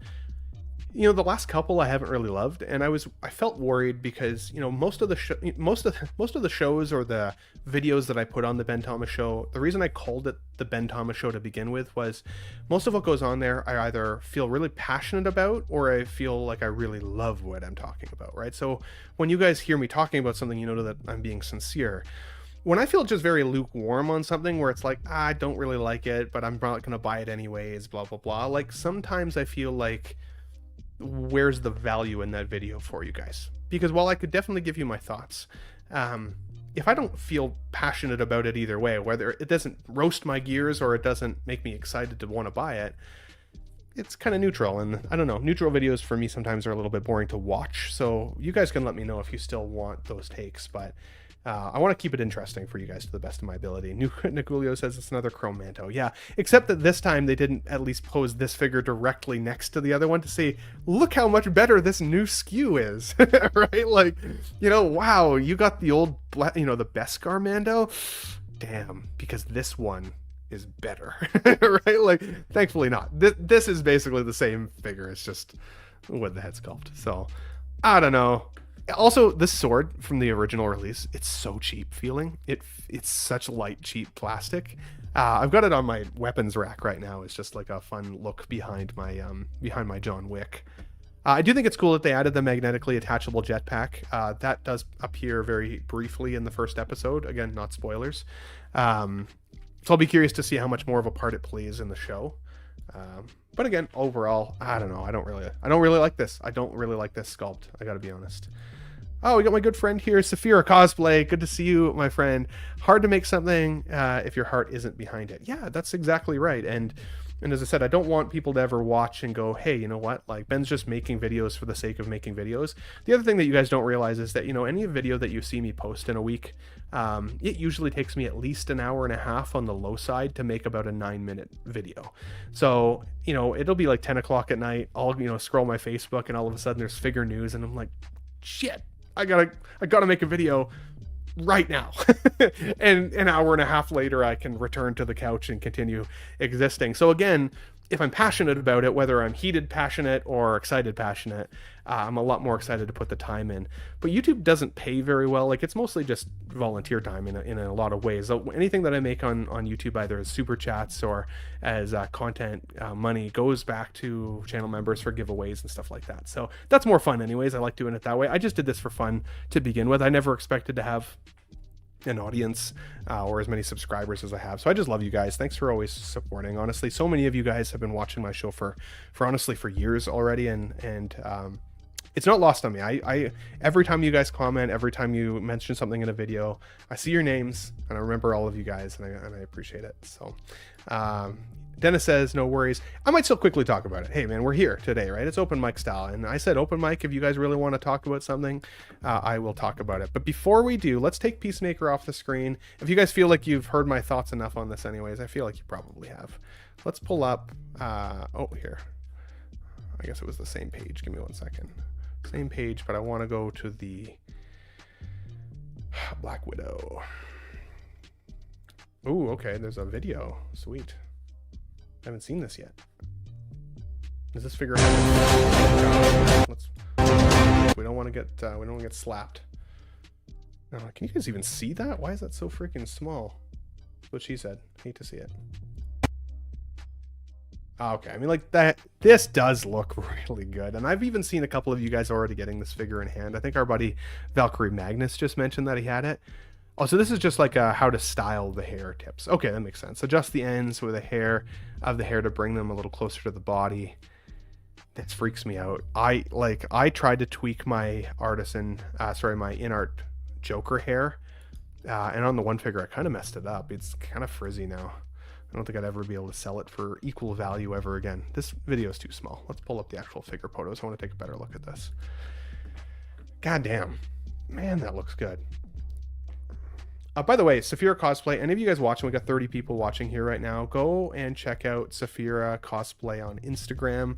the last couple I haven't really loved, and I felt worried because most of the shows or the videos that I put on the Ben Thomas Show, the reason I called it the Ben Thomas Show to begin with was most of what goes on there I either feel really passionate about, or I feel like I really love what I'm talking about, right? So when you guys hear me talking about something, you know that I'm being sincere. When I feel just very lukewarm on something where it's like, I don't really like it, but I'm not gonna buy it anyways, blah blah blah, like sometimes I feel like, where's the value in that video for you guys? Because while I could definitely give you my thoughts, if I don't feel passionate about it either way, whether it doesn't roast my gears or it doesn't make me excited to want to buy it, it's kind of neutral. And I don't know, neutral videos for me sometimes are a little bit boring to watch. So you guys can let me know if you still want those takes, but I want to keep it interesting for you guys to the best of my ability. Niculio says it's another Chrome Manto. Yeah, except that this time they didn't at least pose this figure directly next to the other one to say, look how much better this new SKU is, right? Like, you know, wow, you got the old, you know, the Beskar Mando? Damn, because this one is better, right? Like, thankfully not. This is basically the same figure. It's just with the head sculpt. So, I don't know. Also, this sword from the original release, it's so cheap feeling. It's such light, cheap plastic. I've got it on my weapons rack right now. It's just like a fun look behind my John Wick. I do think it's cool that they added the magnetically attachable jetpack. That does appear very briefly in the first episode. Again, not spoilers. So I'll be curious to see how much more of a part it plays in the show. But again, overall, I don't know. I don't really like this. I don't really like this sculpt. I gotta be honest. Oh, we got my good friend here, Saphira Cosplay. Good to see you, my friend. Hard to make something if your heart isn't behind it. Yeah, that's exactly right. And as I said, I don't want people to ever watch and go, hey, you know what? Like, Ben's just making videos for the sake of making videos. The other thing that you guys don't realize is that, you know, any video that you see me post in a week, it usually takes me at least an hour and a half on the low side to make about a 9-minute video. So, you know, it'll be like 10 o'clock at night. I'll, you know, scroll my Facebook and all of a sudden there's figure news and I'm like, shit, I gotta make a video right now. And an hour and a half later I can return to the couch and continue existing. So again, if I'm passionate about it, whether I'm heated passionate or excited passionate, I'm a lot more excited to put the time in. But YouTube doesn't pay very well. Like, it's mostly just volunteer time in a lot of ways. So anything that I make on YouTube, either as super chats or as content money, goes back to channel members for giveaways and stuff like that. So that's more fun anyways. I like doing it that way. I just did this for fun to begin with. I never expected to have an audience or as many subscribers as I have. So I just love you guys. Thanks for always supporting. Honestly, so many of you guys have been watching my show for honestly for years already, and it's not lost on me. I every time you guys comment, every time you mention something in a video, I see your names and I remember all of you guys, and I appreciate it. So Dennis says, no worries. I might still quickly talk about it. Hey man, we're here today, right? It's open mic style. And I said open mic, if you guys really want to talk about something, I will talk about it. But before we do, let's take Peacemaker off the screen. If you guys feel like you've heard my thoughts enough on this anyways, I feel like you probably have. Let's pull up, oh, here. I guess it was the same page. Give me 1 second. Same page, but I want to go to the Black Widow. Ooh, okay, there's a video. Sweet. I haven't seen this yet. Is this figure? We don't want to get slapped. Can you guys even see that? Why is that so freaking small? That's what she said. Hate to see it. Okay, I mean, like, that. This does look really good, and I've even seen a couple of you guys already getting this figure in hand. I think our buddy Valkyrie Magnus just mentioned that he had it. Oh, so this is just like how to style the hair tips. Okay, that makes sense. Adjust the ends with the hair to bring them a little closer to the body. That freaks me out. I tried to tweak my my InArt Joker hair, and on the one figure I kind of messed it up. It's kind of frizzy now. I don't think I'd ever be able to sell it for equal value ever again. This video is too small. Let's pull up the actual figure photos. I want to take a better look at this. God damn, man, that looks good. By the way, Saphira Cosplay, any of you guys watching, we got 30 people watching here right now. Go and check out Saphira Cosplay on Instagram.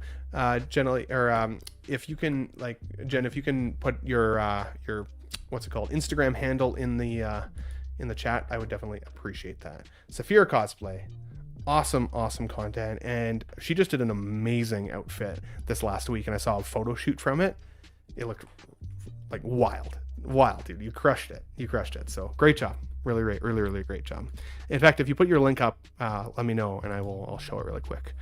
Generally, or if you can, like, Jen, if you can put your what's it called, Instagram handle in the chat, I would definitely appreciate that. Saphira Cosplay, awesome content, and she just did an amazing outfit this last week, and I saw a photo shoot from it. It looked like wild, dude. You crushed it. So great job. Really great job. In fact, if you put your link up, let me know and I'll show it really quick.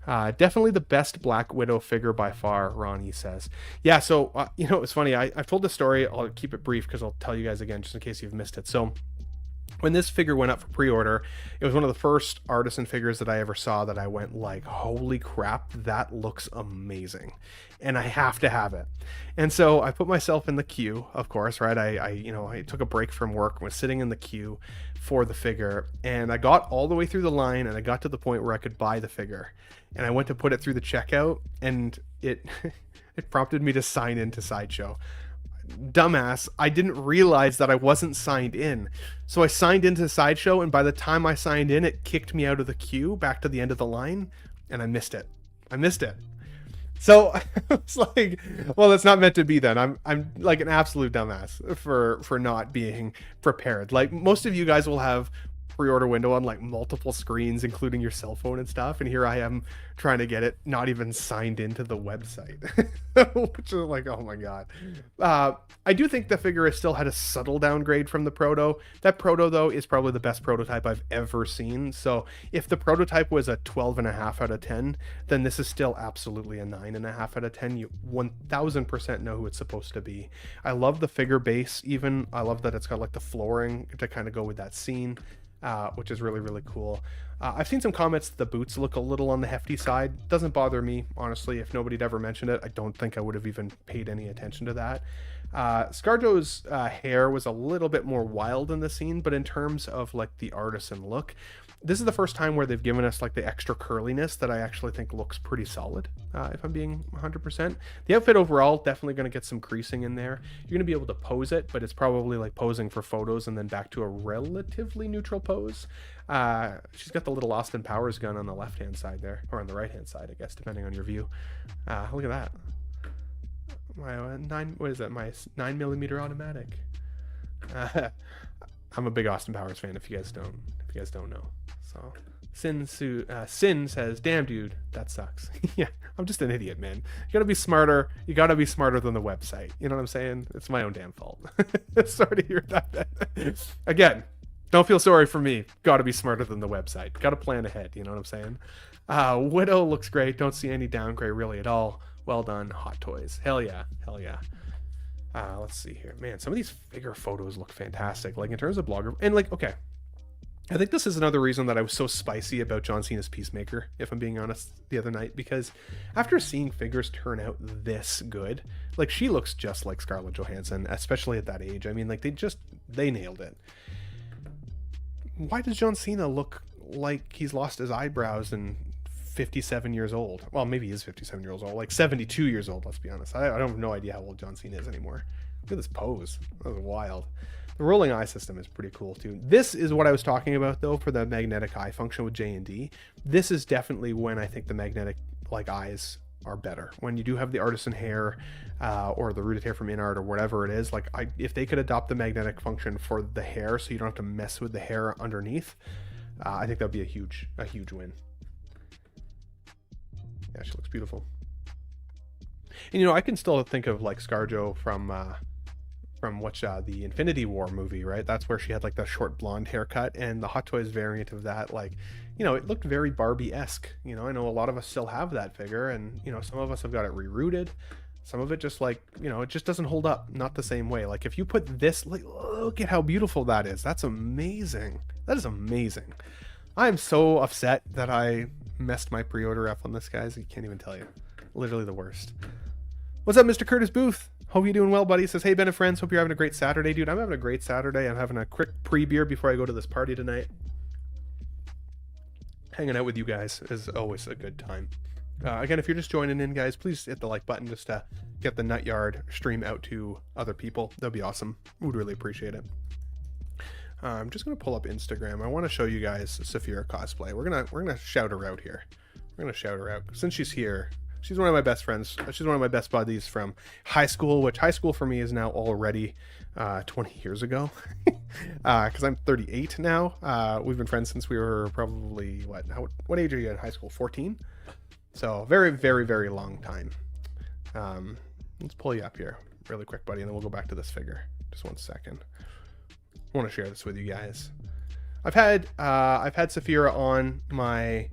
Definitely the best Black Widow figure by far, Ronnie says. Yeah, so you know, it was funny. I've told this story. I'll keep it brief because I'll tell you guys again just in case you've missed it. So when this figure went up for pre-order, it was one of the first artisan figures that I ever saw that I went like, holy crap, that looks amazing, and I have to have it. And so I put myself in the queue, of course, right? I took a break from work, was sitting in the queue for the figure, and I got all the way through the line, and I got to the point where I could buy the figure, and I went to put it through the checkout, and it it prompted me to sign into Sideshow. Dumbass, I didn't realize that I wasn't signed in. So I signed into Sideshow, and by the time I signed in, it kicked me out of the queue back to the end of the line, and I missed it. So I was like, well, that's not meant to be then. I'm like an absolute dumbass for not being prepared. Like, most of you guys will have pre-order window on like multiple screens, including your cell phone and stuff, and here I am trying to get it not even signed into the website. Which is like, oh my god. I do think the figure has still had a subtle downgrade from the proto. That proto, though, is probably the best prototype I've ever seen. So if the prototype was a 12.5 out of 10, then this is still absolutely a 9.5 out of 10. You 1000% know who it's supposed to be. I love the figure base. Even I love that it's got like the flooring to kind of go with that scene. Which is really, really cool. I've seen some comments that the boots look a little on the hefty side. Doesn't bother me, honestly. If nobody had ever mentioned it, I don't think I would have even paid any attention to that. Scarjo's hair was a little bit more wild in the scene, but in terms of like the artisan look, this is the first time where they've given us like the extra curliness that I actually think looks pretty solid, if I'm being 100%. The outfit overall, definitely going to get some creasing in there. You're going to be able to pose it, but it's probably like posing for photos and then back to a relatively neutral pose. She's got the little Austin Powers gun on the left-hand side there, or on the right-hand side, I guess, depending on your view. Look at that. My my 9mm automatic. I'm a big Austin Powers fan, if you guys don't know. So Sin says, damn dude, that sucks. Yeah, I'm just an idiot, man. You gotta be smarter. You gotta be smarter than the website. You know what I'm saying? It's my own damn fault. Sorry to hear that. Again, don't feel sorry for me. Gotta be smarter than the website. Gotta plan ahead. You know what I'm saying? Widow looks great. Don't see any downgrade really at all. Well done, Hot Toys. Hell yeah. Let's see here. Man, some of these figure photos look fantastic. Like, in terms of blogger, and like, okay, I think this is another reason that I was so spicy about John Cena's Peacemaker, if I'm being honest, the other night, because after seeing figures turn out this good, like, she looks just like Scarlett Johansson, especially at that age. I mean, like, they nailed it. Why does John Cena look like he's lost his eyebrows and 57 years old? Well, maybe he is 57 years old, like 72 years old, let's be honest. I don't have no idea how old John Cena is anymore. Look at this pose. That was wild. The rolling eye system is pretty cool too. This is what I was talking about though for the magnetic eye function with J&D. This is definitely when I think the magnetic like eyes are better. When you do have the artisan hair or the rooted hair from InArt or whatever it is, like if they could adopt the magnetic function for the hair so you don't have to mess with the hair underneath, I think that would be a huge win. Yeah, she looks beautiful. And you know, I can still think of like ScarJo from the Infinity War movie, right? That's where she had like the short blonde haircut, and the Hot Toys variant of that, like, you know, it looked very Barbie-esque. You know, I know a lot of us still have that figure, and you know, some of us have got it rerouted. Some of it just like, you know, it just doesn't hold up, not the same way. Like if you put this, like, look at how beautiful that is. That's amazing. That is amazing. I'm so upset that I messed my pre-order up on this, guys. I can't even tell you. Literally the worst. What's up, Mr. Curtis Booth? Hope you're doing well, buddy. He says, hey, Ben and friends, hope you're having a great Saturday. Dude, I'm having a great Saturday. I'm having a quick pre-beer before I go to this party tonight. Hanging out with you guys is always a good time. Again, if you're just joining in, guys, please hit the like button just to get the Nut Yard stream out to other people. That'd be awesome. We'd really appreciate it. I'm just going to pull up Instagram. I want to show you guys Saphira cosplay. We're gonna shout her out here. We're going to shout her out. Since she's here, she's one of my best friends. She's one of my best buddies from high school, which high school for me is now already 20 years ago. Because I'm 38 now. We've been friends since we were probably, what age are you in high school? 14? So very, very, very long time. Let's pull you up here really quick, buddy, and then we'll go back to this figure. Just 1 second. I want to share this with you guys. I've had Saphira on my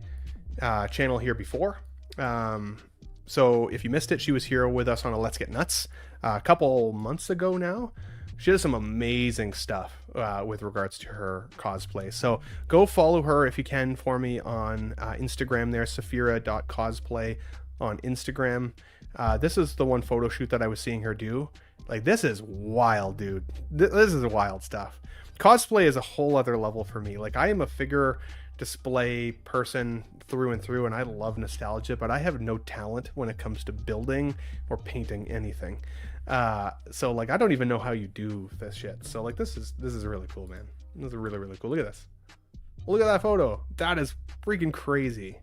channel here before. So if you missed it, she was here with us on a Let's Get Nuts a couple months ago now. She does some amazing stuff with regards to her cosplay. So go follow her if you can for me on Instagram there, Saphira.cosplay on Instagram. This is the one photo shoot that I was seeing her do. Like, this is wild, dude. This is wild stuff. Cosplay is a whole other level for me. Like, I am a figure display person through and through, and I love nostalgia, but I have no talent when it comes to building or painting anything. So like, I don't even know how you do this shit. So like, this is really cool, man. This is really, really cool. Look at this. Look at that photo. That is freaking crazy.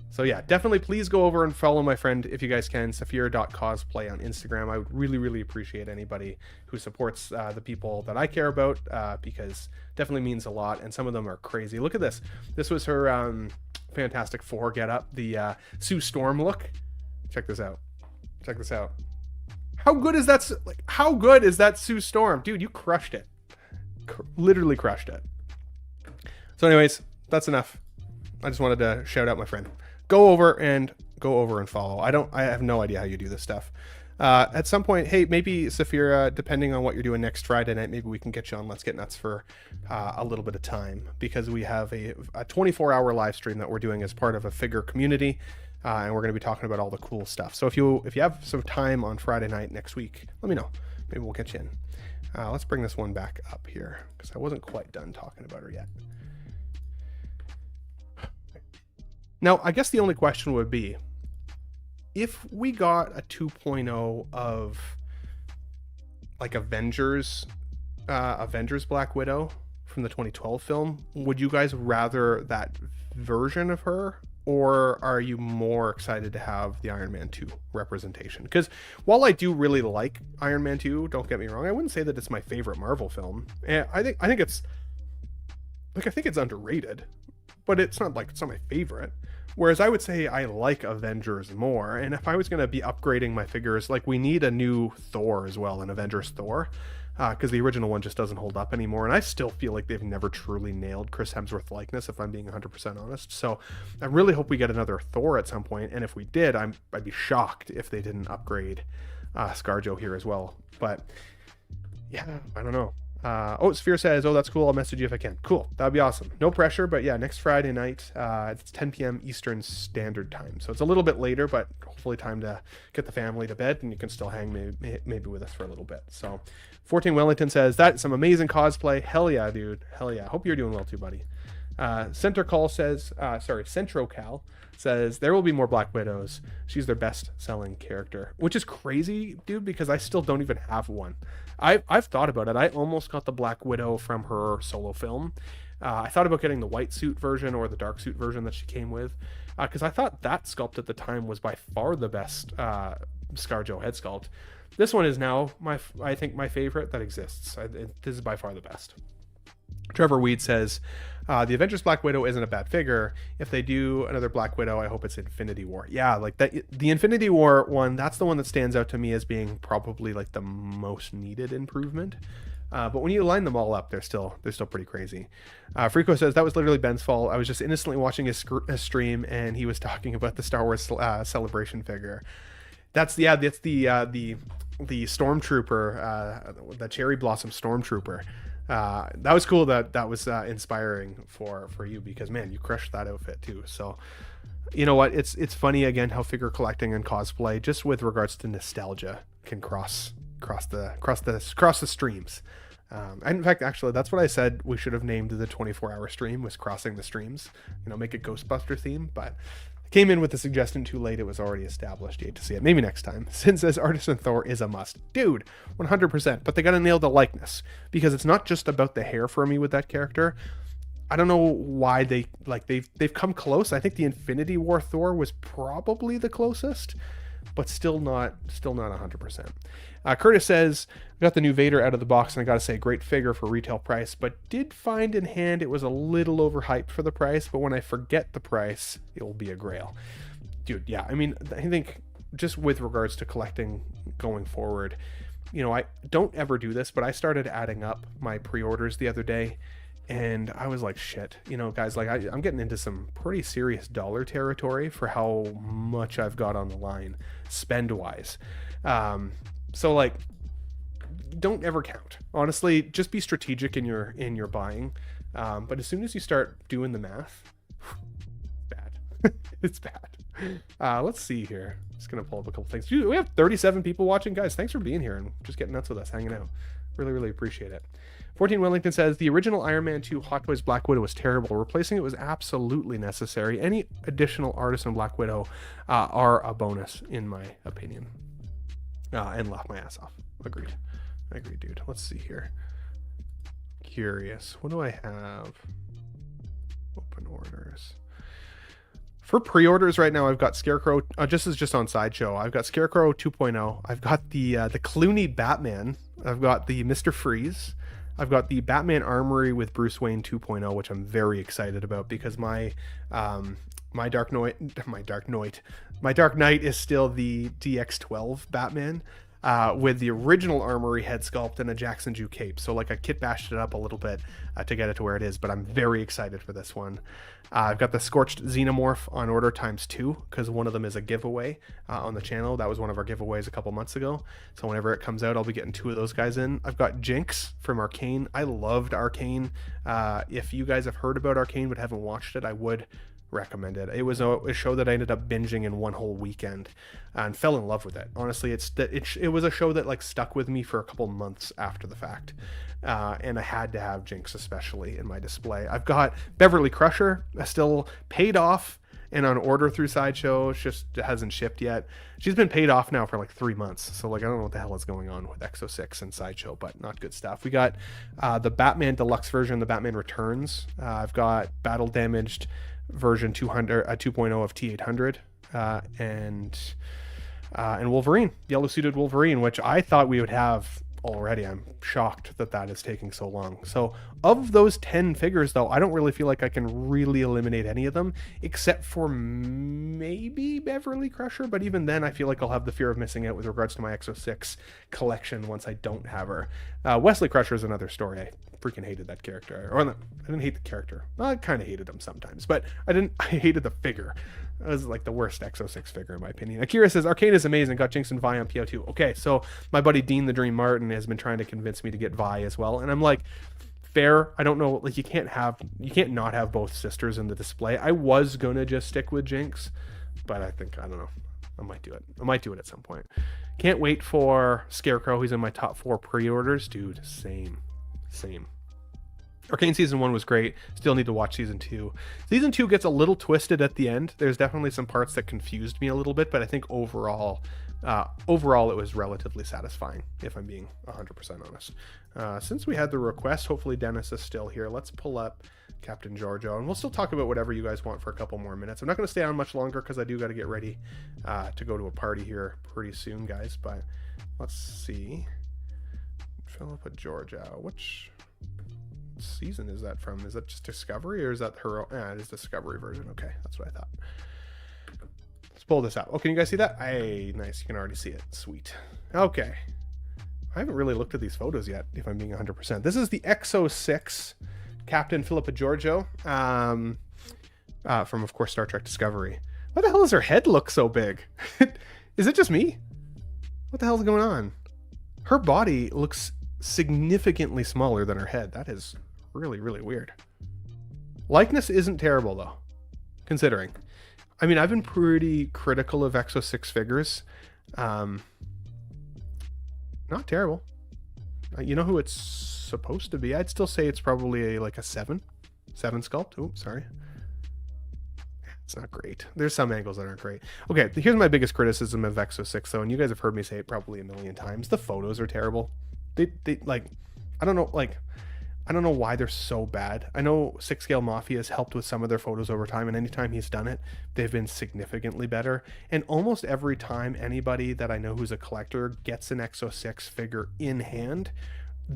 So yeah, definitely please go over and follow my friend if you guys can, Saphira.cosplay on Instagram. I would really, really appreciate anybody who supports the people that I care about, because definitely means a lot, and some of them are crazy. Look at this. This was her Fantastic Four getup, the Sue Storm look. Check this out. Check this out. How good is that? Like, how good is that Sue Storm? Dude, you crushed it. Literally crushed it. So anyways, that's enough. I just wanted to shout out my friend. Go over and follow. I have no idea how you do this stuff. At some point, hey, maybe Saphira, depending on what you're doing next Friday night, maybe we can get you on Let's Get Nuts for a little bit of time, because we have a 24-hour live stream that we're doing as part of a figure community, and we're going to be talking about all the cool stuff. So if you have some time on Friday night next week, let me know. Maybe we'll get you in. Let's bring this one back up here, because I wasn't quite done talking about her yet. Now, I guess the only question would be, if we got a 2.0 of like Avengers Black Widow from the 2012 film, would you guys rather that version of her, or are you more excited to have the Iron Man 2 representation? Because while I do really like Iron Man 2, don't get me wrong, I wouldn't say that it's my favorite Marvel film. And I think it's underrated, but it's not my favorite. Whereas I would say I like Avengers more, and if I was going to be upgrading my figures, like, we need a new Thor as well, an Avengers Thor, because the original one just doesn't hold up anymore, and I still feel like they've never truly nailed Chris Hemsworth likeness, if I'm being 100% honest. So I really hope we get another Thor at some point, and if we did, I'd be shocked if they didn't upgrade ScarJo here as well. But yeah, I don't know. Sphere says, oh, that's cool, I'll message you if I can. Cool, that'd be awesome. No pressure, but yeah, next Friday night, it's 10 p.m. Eastern Standard Time. So it's a little bit later, but hopefully time to get the family to bed, and you can still hang maybe with us for a little bit. So 14 Wellington says, that's some amazing cosplay. Hell yeah, dude. Hell yeah. Hope you're doing well too, buddy. Centrocal says, there will be more Black Widows. She's their best selling character, which is crazy, dude, because I still don't even have one. I've thought about it. I almost got the Black Widow from her solo film. I thought about getting the white suit version or the dark suit version that she came with, because I thought that sculpt at the time was by far the best ScarJo head sculpt. This one is now I think my favorite that exists. This is by far the best. Trevor Weed says, the Avengers Black Widow isn't a bad figure. If they do another Black Widow, I hope it's Infinity War. Yeah, like that, the Infinity War one, that's the one that stands out to me as being probably like the most needed improvement. But when you line them all up, they're still pretty crazy. Frico says, that was literally Ben's fault. I was just innocently watching his stream, and he was talking about the Star Wars Celebration figure. That's the Stormtrooper, the Cherry Blossom Stormtrooper. That was cool. That was inspiring for you, because man, you crushed that outfit too. So you know what, it's funny again how figure collecting and cosplay, just with regards to nostalgia, can cross the streams. And in fact, actually, that's what I said we should have named the 24-hour stream, was Crossing the Streams. Make it Ghostbuster theme, but came in with the suggestion too late. It was already established. You hate to see it. Maybe next time. Sin says Artisan Thor is a must. Dude, 100%. But they gotta nail the likeness, because it's not just about the hair for me with that character. I don't know why they've come close. I think the Infinity War Thor was probably the closest, but still not 100%. Curtis says, I got the new Vader out of the box, and I gotta say, great figure for retail price, but did find in hand it was a little overhyped for the price, but when I forget the price, it will be a grail. Dude, yeah, I mean, I think just with regards to collecting going forward, I don't ever do this, but I started adding up my pre-orders the other day, and I was like, shit, guys, like I'm getting into some pretty serious dollar territory for how much I've got on the line spend wise. So like, don't ever count. Honestly, just be strategic in your buying. But as soon as you start doing the math, bad. It's bad. Let's see here. Just gonna pull up a couple things. Dude, we have 37 people watching, guys. Thanks for being here and just getting nuts with us, hanging out. Really appreciate it. 14 Wellington says the original Iron Man 2 Hot Toys Black Widow was terrible. Replacing it was absolutely necessary. Any additional artists in Black Widow are a bonus, in my opinion. And laugh my ass off. Agreed, dude. Let's see here. Curious. What do I have? Open orders. For pre-orders right now, I've got Scarecrow. This is just on Sideshow. I've got Scarecrow 2.0. I've got the Clooney Batman. I've got the Mr. Freeze. I've got the Batman Armory with Bruce Wayne 2.0, which I'm very excited about because my Dark Knight is still the DX12 Batman. With the original Armory head sculpt and a Jackson Jew cape. So like I kit bashed it up a little bit to get it to where it is, but I'm very excited for this one. I've got the Scorched Xenomorph on order ×2 because one of them is a giveaway on the channel. That was one of our giveaways a couple months ago. So whenever it comes out, I'll be getting 2 of those guys in. I've got Jinx from Arcane. I loved Arcane. If you guys have heard about Arcane but haven't watched it, I would recommend it. It was a show that I ended up binging in one whole weekend and fell in love with it. Honestly, it was a show that like stuck with me for a couple months after the fact. And I had to have Jinx especially in my display. I've got Beverly Crusher, still paid off and on order through Sideshow. It just hasn't shipped yet. She's been paid off now for like 3 months. So like, I don't know what the hell is going on with Exo 6 and Sideshow, but not good stuff. We got the Batman Deluxe version, the Batman Returns. I've got Battle Damaged version 2.0 of T800 and Wolverine, yellow suited Wolverine, which I thought we would have already. I'm shocked that is taking so long. So of those 10 figures though, I don't really feel like I can really eliminate any of them except for maybe Beverly Crusher, but even then I feel like I'll have the fear of missing out with regards to my Exo 6 collection once I don't have her. Wesley Crusher is another story. I freaking hated that character. Or no, I didn't hate the character. Well, I kind of hated him sometimes, but I hated the figure. That was like the worst Exo 6 figure in my opinion. Akira says Arcane is amazing. Got Jinx and Vi on PO2. Okay, so my buddy Dean the Dream Martin has been trying to convince me to get Vi as well, and I'm like, fair. I don't know, like you can't not have both sisters in the display. I was gonna just stick with Jinx, but I don't know. I might do it. I might do it at some point. Can't wait for Scarecrow. He's in my top 4 pre-orders, dude. Same. Arcane Season 1 was great. Still need to watch Season 2. Season 2 gets a little twisted at the end. There's definitely some parts that confused me a little bit, but I think overall it was relatively satisfying, if I'm being 100% honest. Since we had the request, hopefully Dennis is still here. Let's pull up Captain Giorgio, and we'll still talk about whatever you guys want for a couple more minutes. I'm not going to stay on much longer because I do got to get ready to go to a party here pretty soon, guys, but let's see. Philippa Giorgio, which season is that from? Is that just Discovery or is that her? It is Discovery version. Okay, that's what I thought. Let's pull this out. Oh, can you guys see that? Nice. You can already see it. Sweet. Okay. I haven't really looked at these photos yet, if I'm being 100%. This is the Exo 6 Captain Philippa Giorgio from, of course, Star Trek Discovery. Why the hell does her head look so big? Is it just me? What the hell is going on? Her body looks significantly smaller than her head. That is really, really weird. Likeness isn't terrible, though, considering. I mean, I've been pretty critical of Exo 6 figures. Not terrible. You know who it's supposed to be? I'd still say it's probably like a 7 sculpt. Oh, sorry. It's not great. There's some angles that aren't great. Okay, here's my biggest criticism of Exo 6, though, and you guys have heard me say it probably a million times. The photos are terrible. They like, I don't know why they're so bad. I know 6 Scale Mafia has helped with some of their photos over time, and anytime he's done it, they've been significantly better. And almost every time anybody that I know who's a collector gets an Exo 6 figure in hand,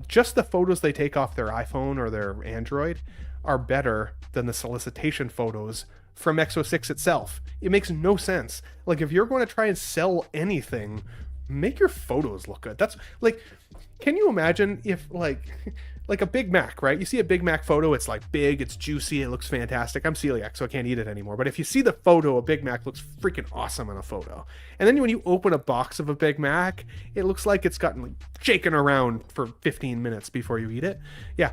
just the photos they take off their iPhone or their Android are better than the solicitation photos from Exo 6 itself. It makes no sense. Like, if you're going to try and sell anything, make your photos look good. That's like, can you imagine if like like a Big Mac, right? You see a Big Mac photo, it's like big, it's juicy, it looks fantastic. I'm celiac, so I can't eat it anymore. But if you see the photo, a Big Mac looks freaking awesome in a photo. And then when you open a box of a Big Mac, it looks like it's gotten like shaken around for 15 minutes before you eat it. Yeah.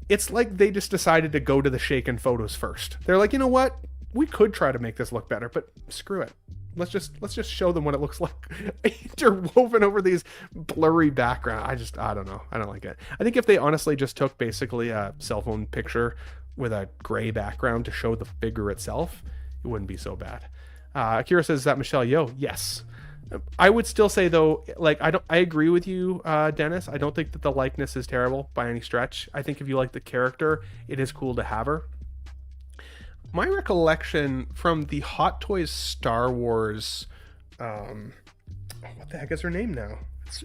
It's like they just decided to go to the shaken photos first. They're like, you know what? We could try to make this look better, but screw it. Let's just show them what it looks like interwoven over these blurry background. I don't know. I don't like it. I think if they honestly just took basically a cell phone picture with a gray background to show the figure itself, it wouldn't be so bad. Akira says, is that Michelle Yeoh? Yes. I would still say though, like I agree with you, Dennis. I don't think that the likeness is terrible by any stretch. I think if you like the character, it is cool to have her. My recollection from the Hot Toys Star Wars, what the heck is her name now?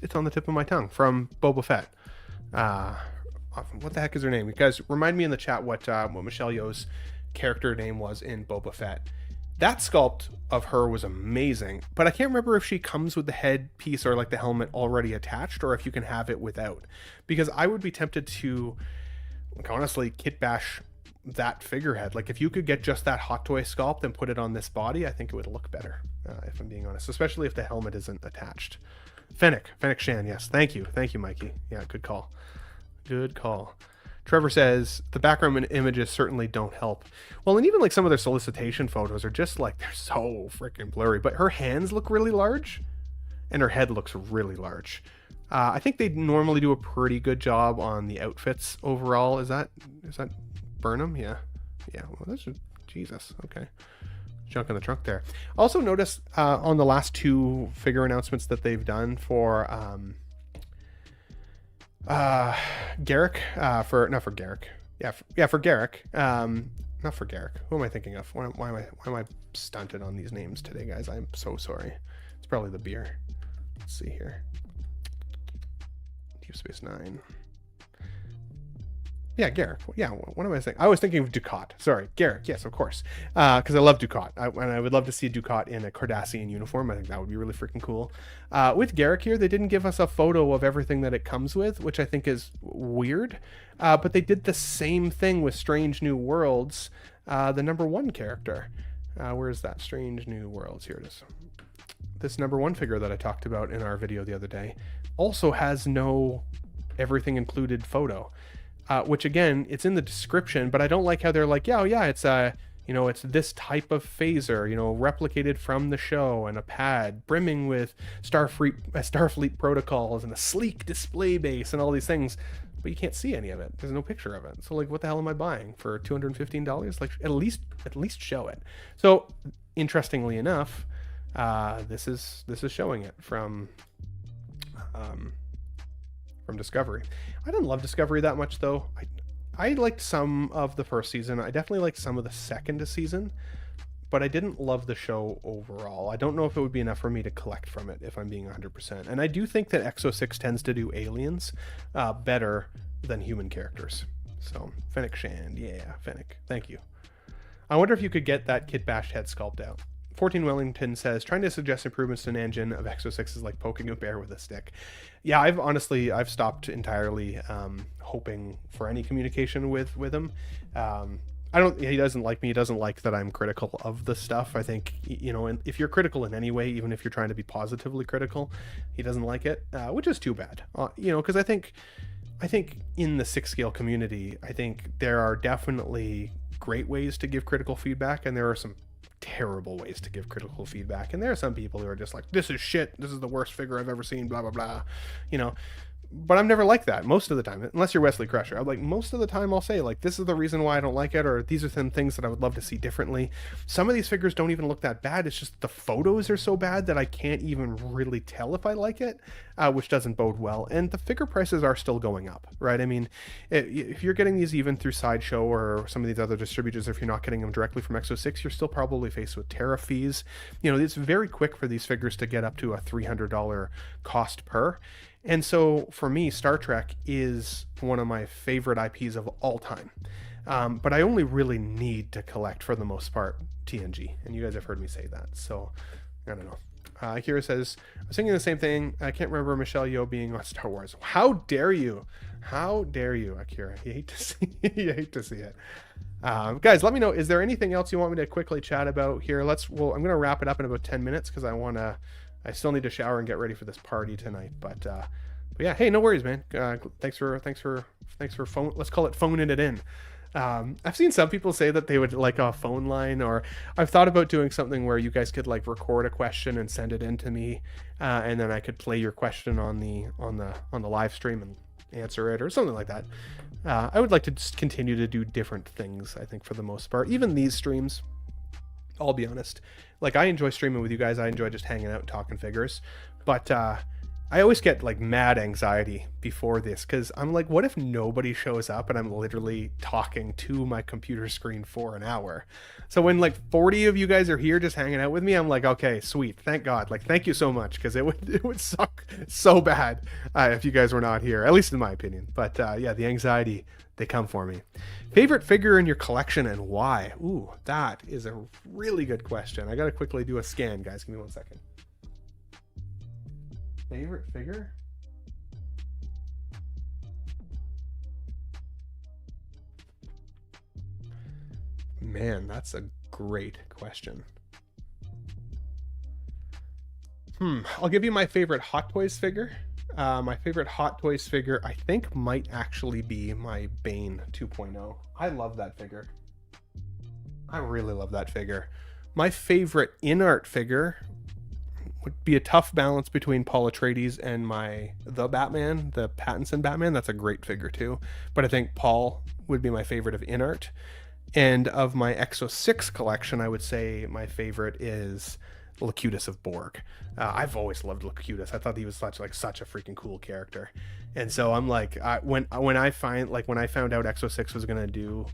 It's on the tip of my tongue. From Boba Fett. What the heck is her name? You guys, remind me in the chat what Michelle Yeoh's character name was in Boba Fett. That sculpt of her was amazing, but I can't remember if she comes with the head piece or like the helmet already attached, or if you can have it without. Because I would be tempted to, like, honestly, kit bash that figurehead. Like if you could get just that Hot Toy sculpt and put it on this body, I think it would look better, if I'm being honest, especially if the helmet isn't attached. Fennec Shan, yes, thank you Mikey. Yeah, good call. Trevor says the background images certainly don't help. Well, and even like some of their solicitation photos are just like, they're so freaking blurry, but her hands look really large and her head looks really large. I think they normally do a pretty good job on the outfits overall. Is that Burnham? Yeah. Well, that's just, Jesus. Okay. Junk in the trunk there. Also notice on the last two figure announcements that they've done for Garrick, for Garrick. For Garrick. Not for Garrick. Who am I thinking of? Why am I stunted on these names today, guys? I'm so sorry. It's probably the beer. Let's see here. Deep Space Nine. Yeah, Garrick. Yeah, what am I saying? I was thinking of Ducat. Sorry, Garrick. Yes, of course. Because I love Ducat. And I would love to see Ducat in a Cardassian uniform. I think that would be really freaking cool. With Garrick here, they didn't give us a photo of everything that it comes with, which I think is weird. But they did the same thing with Strange New Worlds, the #1 character. Where is that? Strange New Worlds. Here it is. This #1 figure that I talked about in our video the other day also has no everything included photo. Which again, it's in the description, but I don't like how they're like, yeah, it's it's this type of phaser, replicated from the show, and a pad brimming with Starfleet protocols and a sleek display base and all these things, but you can't see any of it. There's no picture of it. So like, what the hell am I buying for $215? Like, at least show it. So interestingly enough, this is showing it from Discovery. I didn't love Discovery that much though. I liked some of the first season. I definitely liked some of the second season, but I didn't love the show overall. I don't know if it would be enough for me to collect from it, if I'm being 100%. And I do think that Exo-6 tends to do aliens better than human characters. So, Fennec Shand, yeah, Fennec, thank you. I wonder if you could get that Kit Bash head sculpt out. 14 Wellington says, trying to suggest improvements to an engine of Exo-6 is like poking a bear with a stick. Yeah, I've stopped entirely hoping for any communication with him. He doesn't like me. He doesn't like that I'm critical of the stuff. I think, and if you're critical in any way, even if you're trying to be positively critical, he doesn't like it, which is too bad. Because I think in the 6-scale community, I think there are definitely great ways to give critical feedback, and there are some terrible ways to give critical feedback, and there are some people who are just like, this is shit, this is the worst figure I've ever seen, blah blah blah, but I'm never like that most of the time, unless you're Wesley Crusher. I'm like, most of the time I'll say like, this is the reason why I don't like it, or these are some things that I would love to see differently. Some of these figures don't even look that bad, it's just the photos are so bad that I can't even really tell if I like it, which doesn't bode well. And the figure prices are still going up, right? I mean, if you're getting these even through Sideshow or some of these other distributors, if you're not getting them directly from Exo-6, you're still probably faced with tariff fees. It's very quick for these figures to get up to a $300 cost per. And so for me, Star Trek is one of my favorite IPs of all time. But I only really need to collect, for the most part, TNG. And you guys have heard me say that. So, I don't know. Akira says, I was thinking the same thing. I can't remember Michelle Yeoh being on Star Wars. How dare you? How dare you, Akira? You hate to see you hate to see it. Guys, let me know. Is there anything else you want me to quickly chat about here? I'm going to wrap it up in about 10 minutes because I still need to shower and get ready for this party tonight. But yeah, hey, no worries, man. Thanks for phone. Let's call it phoning it in. I've seen some people say that they would like a phone line, or I've thought about doing something where you guys could like record a question and send it in to me, and then I could play your question on the live stream and answer it or something like that. I would like to just continue to do different things, I think, for the most part. Even these streams, I'll be honest, like I enjoy streaming with you guys. I enjoy just hanging out and talking figures, but I always get like mad anxiety before this because I'm like, what if nobody shows up and I'm literally talking to my computer screen for an hour? So when like 40 of you guys are here just hanging out with me, I'm like, okay, sweet, thank God, like thank you so much, because it would suck so bad if you guys were not here, at least in my opinion. But yeah, the anxiety, they come for me. Favorite figure in your collection and why? Ooh, that is a really good question. I gotta quickly do a scan, guys. Give me 1 second. Favorite figure? Man, that's a great question. I'll give you my favorite Hot Toys figure. My favorite Hot Toys figure, I think, might actually be my Bane 2.0. I love that figure. I really love that figure. My favorite InArt figure would be a tough balance between Paul Atreides and the Batman, the Pattinson Batman. That's a great figure too, but I think Paul would be my favorite of InArt. And of my Exo 6 collection, I would say my favorite is Locutus of Borg. I've always loved Locutus. I thought he was such a freaking cool character. And so I'm like, when I found out Exo 6 was gonna do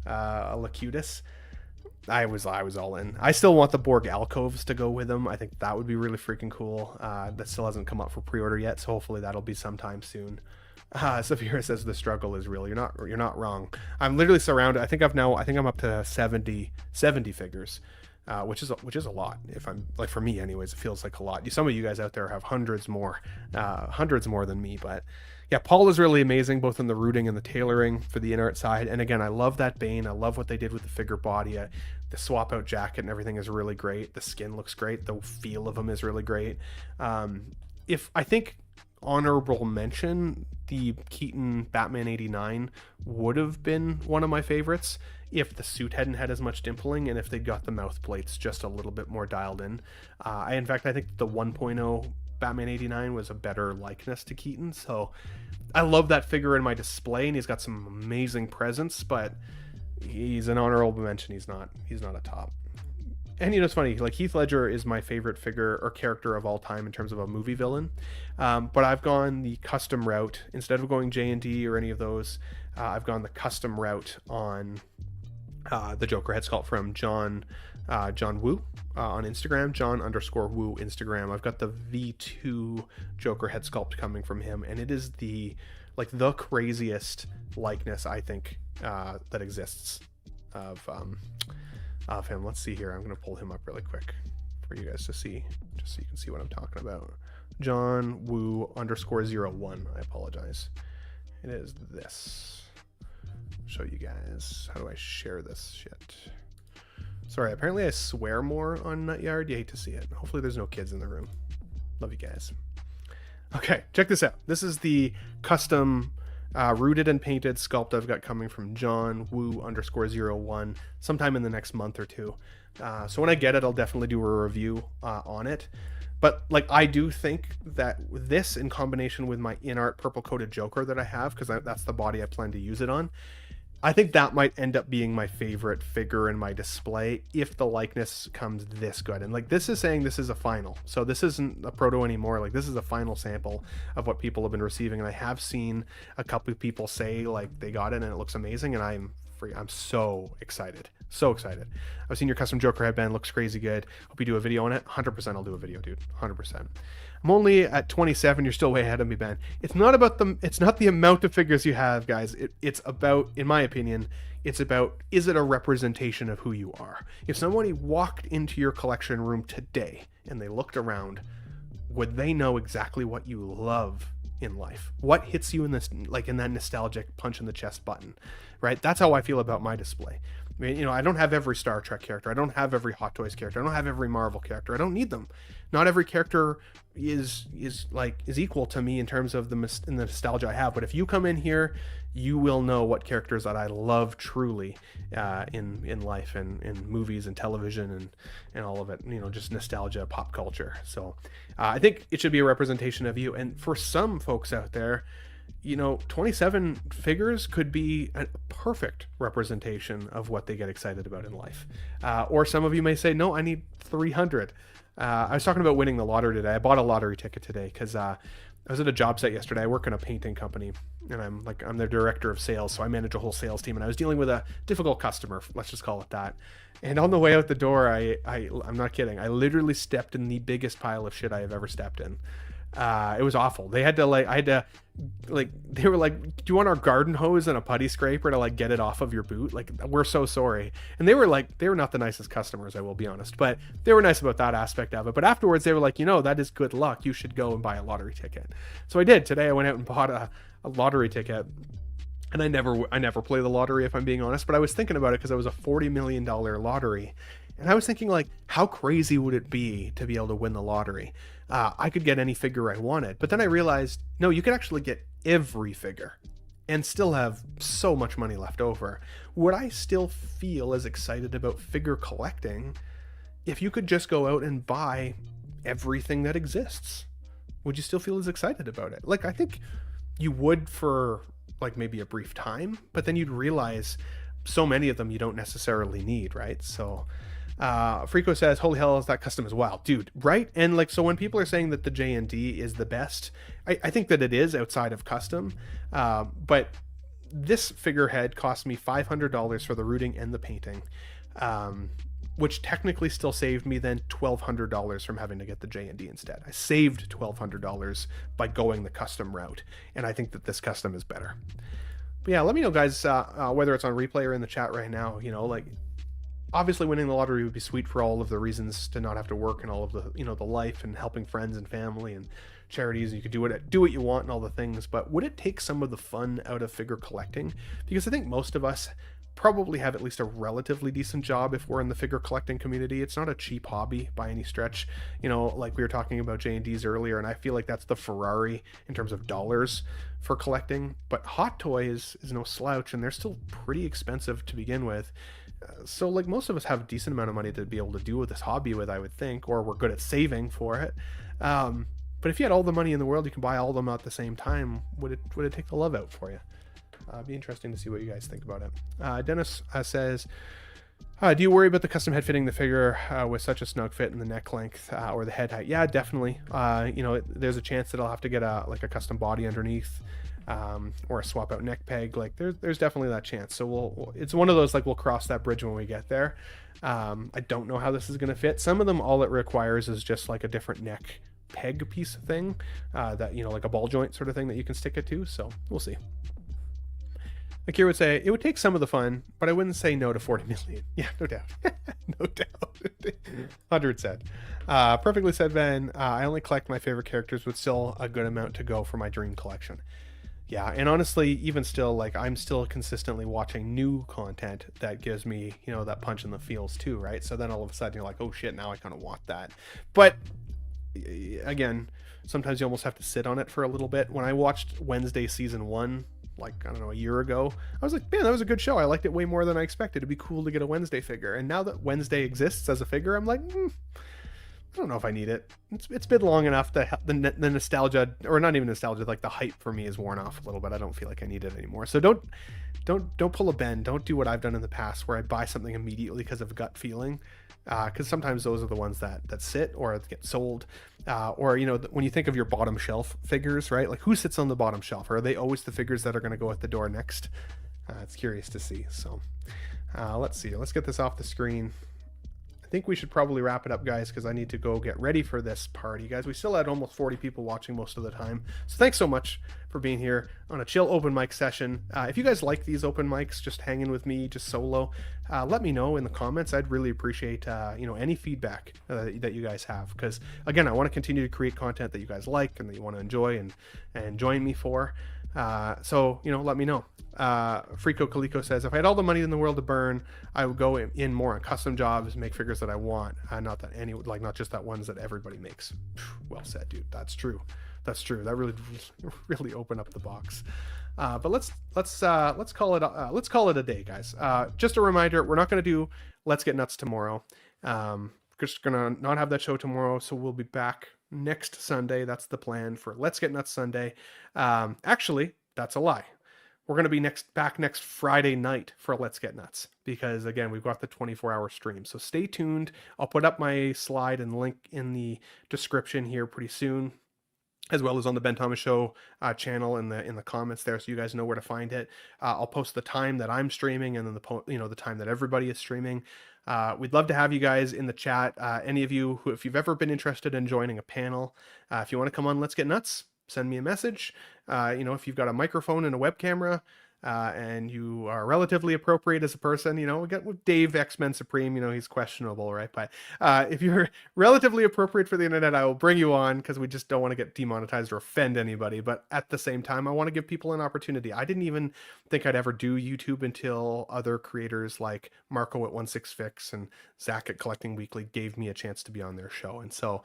a Locutus, I was all in. I still want the Borg alcoves to go with them. I think that would be really freaking cool. That still hasn't come up for pre-order yet, so hopefully that'll be sometime soon. Safira says the struggle is real. You're not wrong. I'm literally surrounded. I think I'm up to 70 figures, which is a lot. If I'm like, for me anyways, it feels like a lot. Some of you guys out there have hundreds more than me, but yeah, Paul is really amazing, both in the rooting and the tailoring for the InArt side. And again, I love that Bane. I love what they did with the figure body. The swap out jacket and everything is really great. The skin looks great. The feel of him is really great. If I think honorable mention, the Keaton Batman 89 would have been one of my favorites if the suit hadn't had as much dimpling and if they got the mouth plates just a little bit more dialed in. In fact, I think the 1.0 Batman 89 was a better likeness to Keaton, so I love that figure in my display, and he's got some amazing presence, but he's an honorable mention. He's not a top. And it's funny, like Heath Ledger is my favorite figure or character of all time in terms of a movie villain, but I've gone the custom route instead of going J&D or any of those. I've gone the custom route on the Joker head sculpt from John Woo on Instagram, John_Woo Instagram. I've got the V2 Joker head sculpt coming from him, and it is the craziest likeness I think that exists of him. Let's see here. I'm gonna pull him up really quick for you guys to see, just so you can see what I'm talking about. John Woo _01. I apologize. It is this. Show you guys. How do I share this shit? Sorry, apparently I swear more on Nutyard. You hate to see it. Hopefully there's no kids in the room. Love you guys. Okay, check this out. This is the custom rooted and painted sculpt I've got coming from John Woo _01 sometime in the next month or two. So when I get it, I'll definitely do a review on it. But like, I do think that this, in combination with my InArt purple coated Joker that I have, because that's the body I plan to use it on, I think that might end up being my favorite figure in my display if the likeness comes this good. And like, this is saying this is a final, so this isn't a proto anymore. Like, this is a final sample of what people have been receiving, and I have seen a couple of people say like they got it and it looks amazing, and I'm I'm so excited. So excited. I've seen your custom Joker headband. Looks crazy good. Hope you do a video on it. 100% I'll do a video, dude. 100%. I'm only at 27. You're still way ahead of me, Ben. It's not the amount of figures you have, guys. It's about, in my opinion, it's about, is it a representation of who you are? If somebody walked into your collection room today and they looked around, would they know exactly what you love in life? What hits you in this, like in that nostalgic punch in the chest button, right? That's how I feel about my display. I mean, you know, I don't have every Star Trek character. I don't have every Hot Toys character. I don't have every Marvel character. I don't need them. Not every character is equal to me in terms of the nostalgia I have. But if you come in here, you will know what characters that I love truly in life and in movies and television and all of it. You know, just nostalgia, pop culture. So I think it should be a representation of you. And for some folks out there, you know, 27 figures could be a perfect representation of what they get excited about in life. Or some of you may say, no, I need 300. I was talking about winning the lottery today. I bought a lottery ticket today because I was at a job site yesterday. I work in a painting company, and I'm their director of sales, so I manage a whole sales team. And I was dealing with a difficult customer, let's just call it that. And on the way out the door, I'm not kidding, I literally stepped in the biggest pile of shit I have ever stepped in. It was awful. They were like, do you want our garden hose and a putty scraper to like get it off of your boot? Like, we're so sorry. And they were not the nicest customers, I will be honest, but they were nice about that aspect of it. But afterwards they were like, you know, that is good luck. You should go and buy a lottery ticket. So I did. Today I went out and bought a lottery ticket. And I never play the lottery, if I'm being honest, but I was thinking about it because it was a $40 million lottery. And I was thinking, like, how crazy would it be to be able to win the lottery? I could get any figure I wanted. But then I realized, no, you could actually get every figure and still have so much money left over. Would I still feel as excited about figure collecting if you could just go out and buy everything that exists? Would you still feel as excited about it? Like, I think you would for, like, maybe a brief time, but then you'd realize so many of them you don't necessarily need, right? So Frico says, holy hell, is that custom as well, dude, right? And like, so when people are saying that the J&D is the best, I think that it is outside of custom, but this figurehead cost me $500 for the rooting and the painting, which technically still saved me then $1,200 from having to get the J&D instead. I saved $1,200 by going the custom route, and I think that this custom is better. But yeah, let me know, guys, whether it's on replay or in the chat right now. You know, like, obviously winning the lottery would be sweet for all of the reasons to not have to work and all of the, you know, the life and helping friends and family and charities. You could do what you want and all the things, but would it take some of the fun out of figure collecting? Because I think most of us probably have at least a relatively decent job if we're in the figure collecting community. It's not a cheap hobby by any stretch. You know, like we were talking about J&Ds earlier, and I feel like that's the Ferrari in terms of dollars for collecting. But Hot Toys is no slouch, and they're still pretty expensive to begin with. So like, most of us have a decent amount of money to be able to do with this hobby with, I would think, or we're good at saving for it. But if you had all the money in the world, you can buy all of them at the same time. Would it take the love out for you? It'd be interesting to see what you guys think about it. Dennis says, do you worry about the custom head fitting the figure with such a snug fit in the neck length or the head height? Yeah, definitely. You know, there's a chance that I'll have to get a custom body underneath, or a swap out neck peg. Like, there's definitely that chance. So it's one of those, like, we'll cross that bridge when we get there. I don't know how this is going to fit. Some of them, all it requires is just like a different neck peg piece thing, that, you know, like a ball joint sort of thing that you can stick it to. So we'll see. Akira would say, it would take some of the fun, but I wouldn't say no to 40 million. Yeah, no doubt. No doubt. 100 said. Perfectly said, Ben. I only collect my favorite characters with still a good amount to go for my dream collection. Yeah, and honestly, even still, like, I'm still consistently watching new content that gives me, you know, that punch in the feels too, right? So then all of a sudden you're like, oh shit, now I kind of want that. But again, sometimes you almost have to sit on it for a little bit. When I watched Wednesday season 1, like, I don't know, a year ago, I was like, man, that was a good show. I liked it way more than I expected. It'd be cool to get a Wednesday figure. And now that Wednesday exists as a figure, I'm like, I don't know if I need it. It's been long enough that the nostalgia, or not even nostalgia, like the hype for me is worn off a little bit. I don't feel like I need it anymore. So don't pull a Ben. Don't do what I've done in the past where I buy something immediately because of gut feeling. Because sometimes those are the ones that sit or get sold, or, you know, when you think of your bottom shelf figures, right? Like, who sits on the bottom shelf? Are they always the figures that are going to go at the door next? It's curious to see. So let's see. Let's get this off the screen. I think we should probably wrap it up, guys, because I need to go get ready for this party. Guys, we still had almost 40 people watching most of the time. So thanks so much for being here on a chill open mic session. If you guys like these open mics, just hanging with me, just solo, let me know in the comments. I'd really appreciate any feedback that you guys have, because again, I want to continue to create content that you guys like and that you want to enjoy and join me for. So let me know. Frico Calico says, if I had all the money in the world to burn, I would go in more on custom jobs, make figures that I want, not just that ones that everybody makes. Well said, dude. That's true. That really opened up the box. But let's call it a day, guys. Just a reminder, we're not going to do Let's Get Nuts tomorrow. Just gonna not have that show tomorrow, so we'll be back next Sunday. That's the plan for Let's Get Nuts Sunday. Actually, that's a lie. We're going to be back next Friday night for Let's Get Nuts, because again, we've got the 24-hour stream. So stay tuned. I'll put up my slide and link in the description here pretty soon, as well as on the Ben Thomas Show channel in the comments there, so you guys know where to find it. I'll post the time that I'm streaming, and then the time that everybody is streaming. We'd love to have you guys in the chat. Any of you who, if you've ever been interested in joining a panel, if you want to come on Let's Get Nuts, send me a message. If you've got a microphone and a web camera, and you are relatively appropriate as a person, we get with Dave X-Men Supreme, he's questionable, right? But if you're relatively appropriate for the internet, I will bring you on, because we just don't want to get demonetized or offend anybody. But at the same time, I want to give people an opportunity. I didn't even think I'd ever do YouTube until other creators like Marco at 16fix and Zach at Collecting Weekly gave me a chance to be on their show. And so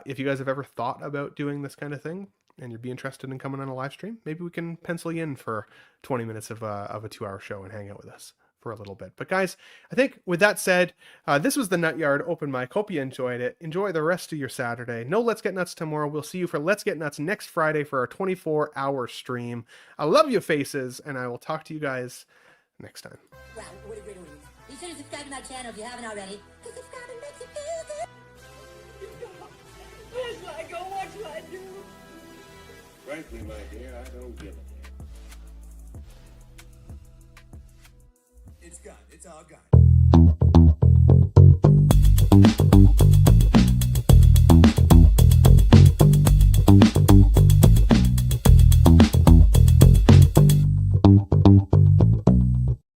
if you guys have ever thought about doing this kind of thing, and you'd be interested in coming on a live stream, maybe we can pencil you in for 20 minutes of a 2-hour show and hang out with us for a little bit. But guys, I think with that said, this was the Nut Yard open mic. Hope you enjoyed it. Enjoy the rest of your Saturday. No Let's Get Nuts tomorrow. We'll see you for Let's Get Nuts next Friday for our 24-hour stream. I love you, faces, and I will talk to you guys next time. Wow, wait. Be sure to subscribe to my channel if you haven't already. Because subscribing makes you feel good. Where's I go? What do I do? Frankly, my dear, I don't give a damn. It's gone. It's all gone.